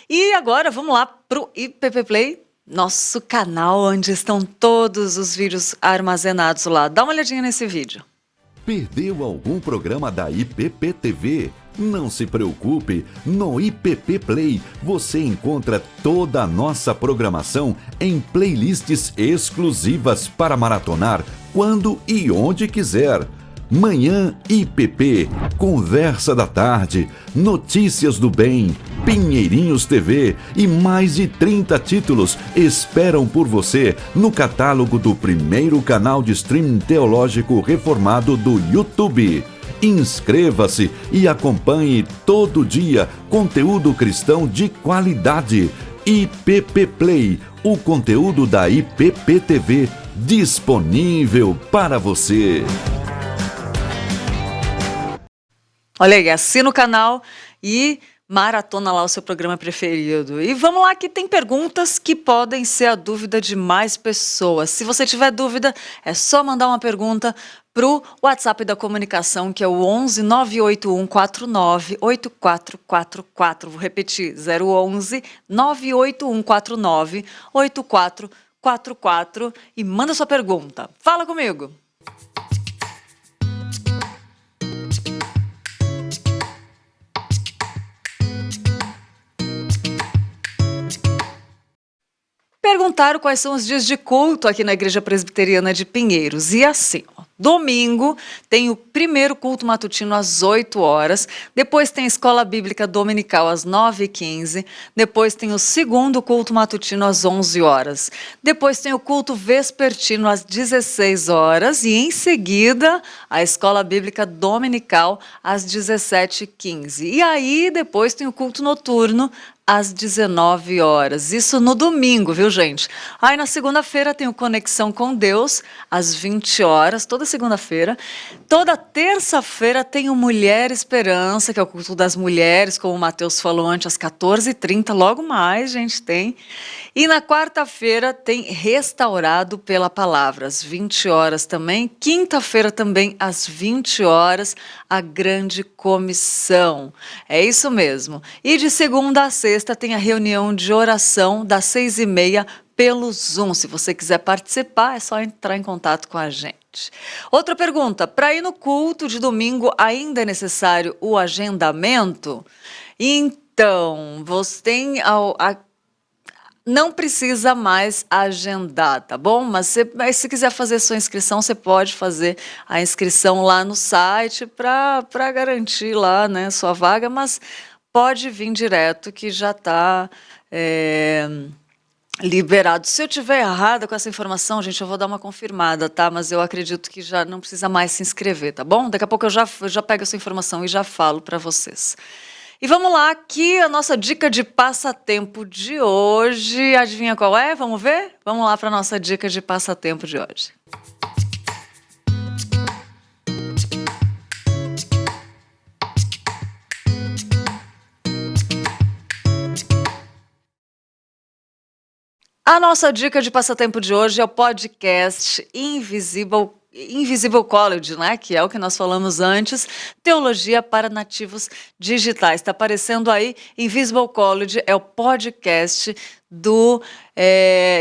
E agora vamos lá pro IPP Play, nosso canal onde estão todos os vídeos armazenados lá. Dá uma olhadinha nesse vídeo. Perdeu algum programa da IPP TV? Não se preocupe, no IPP Play você encontra toda a nossa programação em playlists exclusivas para maratonar quando e onde quiser. Manhã IPP, Conversa da Tarde, Notícias do Bem, Pinheirinhos TV e mais de 30 títulos esperam por você no catálogo do primeiro canal de streaming teológico reformado do YouTube. Inscreva-se e acompanhe todo dia conteúdo cristão de qualidade. IPP Play, o conteúdo da IPP TV disponível para você. Olha aí, assina o canal e maratona lá o seu programa preferido. E vamos lá que tem perguntas que podem ser a dúvida de mais pessoas. Se você tiver dúvida, é só mandar uma pergunta para o WhatsApp da comunicação, que é o 11 981 49 8444. Vou repetir, 011 981 49 8444 e manda sua pergunta. Fala comigo! Perguntaram quais são os dias de culto aqui na Igreja Presbiteriana de Pinheiros. E assim, ó, domingo tem o primeiro culto matutino às 8 horas, depois tem a Escola Bíblica Dominical às 9h15, depois tem o segundo culto matutino às 11 horas, depois tem o culto vespertino às 16 horas e em seguida a Escola Bíblica Dominical às 17h15. E aí depois tem o culto noturno às 19 horas. Isso no domingo, viu, gente? Aí na segunda-feira tem o Conexão com Deus, às 20 horas, toda segunda-feira. Toda terça-feira tem o Mulher Esperança, que é o culto das mulheres, como o Matheus falou antes, às 14h30. Logo mais, gente, tem. E na quarta-feira tem Restaurado pela Palavra, às 20 horas também. Quinta-feira também, às 20 horas, a Grande Comissão. É isso mesmo. E de segunda a sexta, sexta tem a reunião de oração das 6h30 pelo Zoom. Se você quiser participar, é só entrar em contato com a gente. Outra pergunta, para ir no culto de domingo ainda é necessário o agendamento? Então, você tem não precisa mais agendar, tá bom? Mas se quiser fazer sua inscrição, você pode fazer a inscrição lá no site para garantir lá, né, sua vaga, mas pode vir direto que já está liberado. Se eu tiver errada com essa informação, gente, eu vou dar uma confirmada, tá? Mas eu acredito que já não precisa mais se inscrever, tá bom? Daqui a pouco eu já pego essa informação e já falo para vocês. E vamos lá, aqui a nossa dica de passatempo de hoje. Adivinha qual é? Vamos ver? Vamos lá para a nossa dica de passatempo de hoje. A nossa dica de passatempo de hoje é o podcast Invisible College, né? Que é o que nós falamos antes, Teologia para Nativos Digitais. Está aparecendo aí, Invisible College é o podcast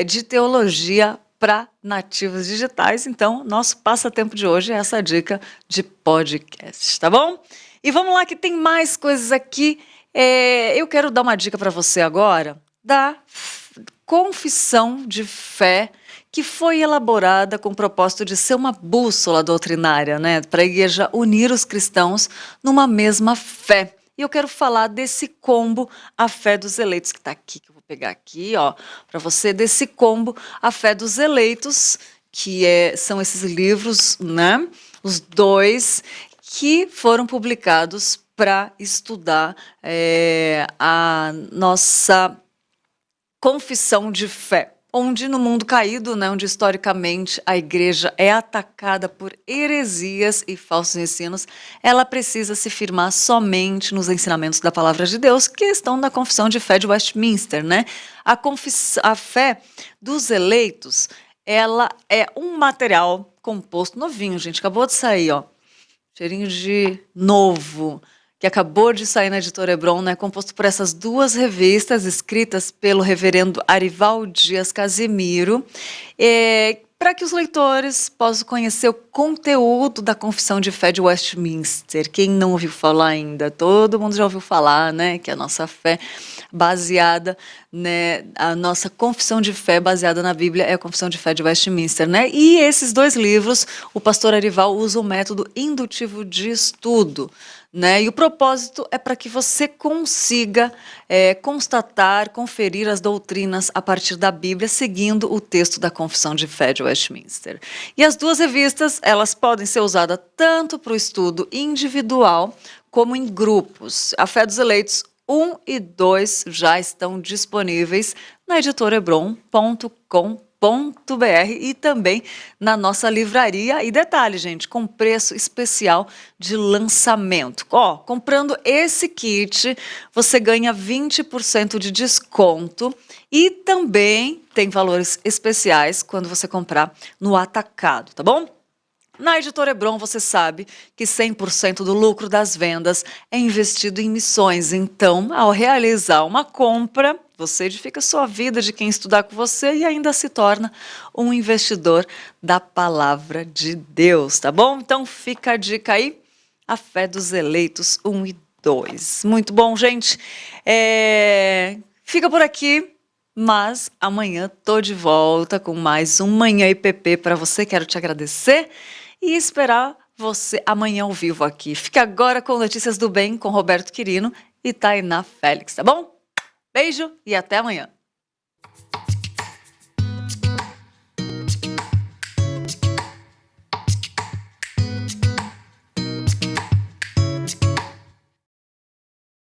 de teologia para nativos digitais. Então, nosso passatempo de hoje é essa dica de podcast, tá bom? E vamos lá que tem mais coisas aqui. Eu quero dar uma dica para você agora da confissão de fé que foi elaborada com o propósito de ser uma bússola doutrinária, né, para a igreja unir os cristãos numa mesma fé. E eu quero falar desse combo, a fé dos eleitos, que está aqui, que eu vou pegar aqui, ó, para você, desse combo, a fé dos eleitos, que são esses livros, né, os dois, que foram publicados para estudar a nossa confissão de fé, onde no mundo caído, né, onde historicamente a igreja é atacada por heresias e falsos ensinos, ela precisa se firmar somente nos ensinamentos da palavra de Deus, que estão na confissão de fé de Westminster, né? A fé dos eleitos, ela é um material composto novinho, gente, acabou de sair, ó, cheirinho de novo, que acabou de sair na Editora Hebron, né, composto por essas duas revistas escritas pelo reverendo Arival Dias Casimiro, para que os leitores possam conhecer o conteúdo da Confissão de Fé de Westminster. Quem não ouviu falar ainda? Todo mundo já ouviu falar, né, que a nossa fé baseada, né, a nossa confissão de fé baseada na Bíblia é a Confissão de Fé de Westminster, né? E esses dois livros, o pastor Arival usa o método indutivo de estudo, né? E o propósito é para que você consiga constatar, conferir as doutrinas a partir da Bíblia, seguindo o texto da Confissão de Fé de Westminster. E as duas revistas, elas podem ser usadas tanto para o estudo individual como em grupos. A Fé dos Eleitos 1 e 2 já estão disponíveis na editorebron.com.br e também na nossa livraria. E detalhe, gente, com preço especial de lançamento. Ó, comprando esse kit, você ganha 20% de desconto e também tem valores especiais quando você comprar no atacado, tá bom? Na Editora Hebron, você sabe que 100% do lucro das vendas é investido em missões. Então, ao realizar uma compra, você edifica a sua vida de quem estudar com você e ainda se torna um investidor da palavra de Deus, tá bom? Então, fica a dica aí, a fé dos eleitos 1 e 2. Muito bom, gente. Fica por aqui. Mas amanhã tô de volta com mais um Manhã IPP para você. Quero te agradecer e esperar você amanhã ao vivo aqui. Fique agora com Notícias do Bem com Roberto Quirino e Tainá Félix, tá bom? Beijo e até amanhã.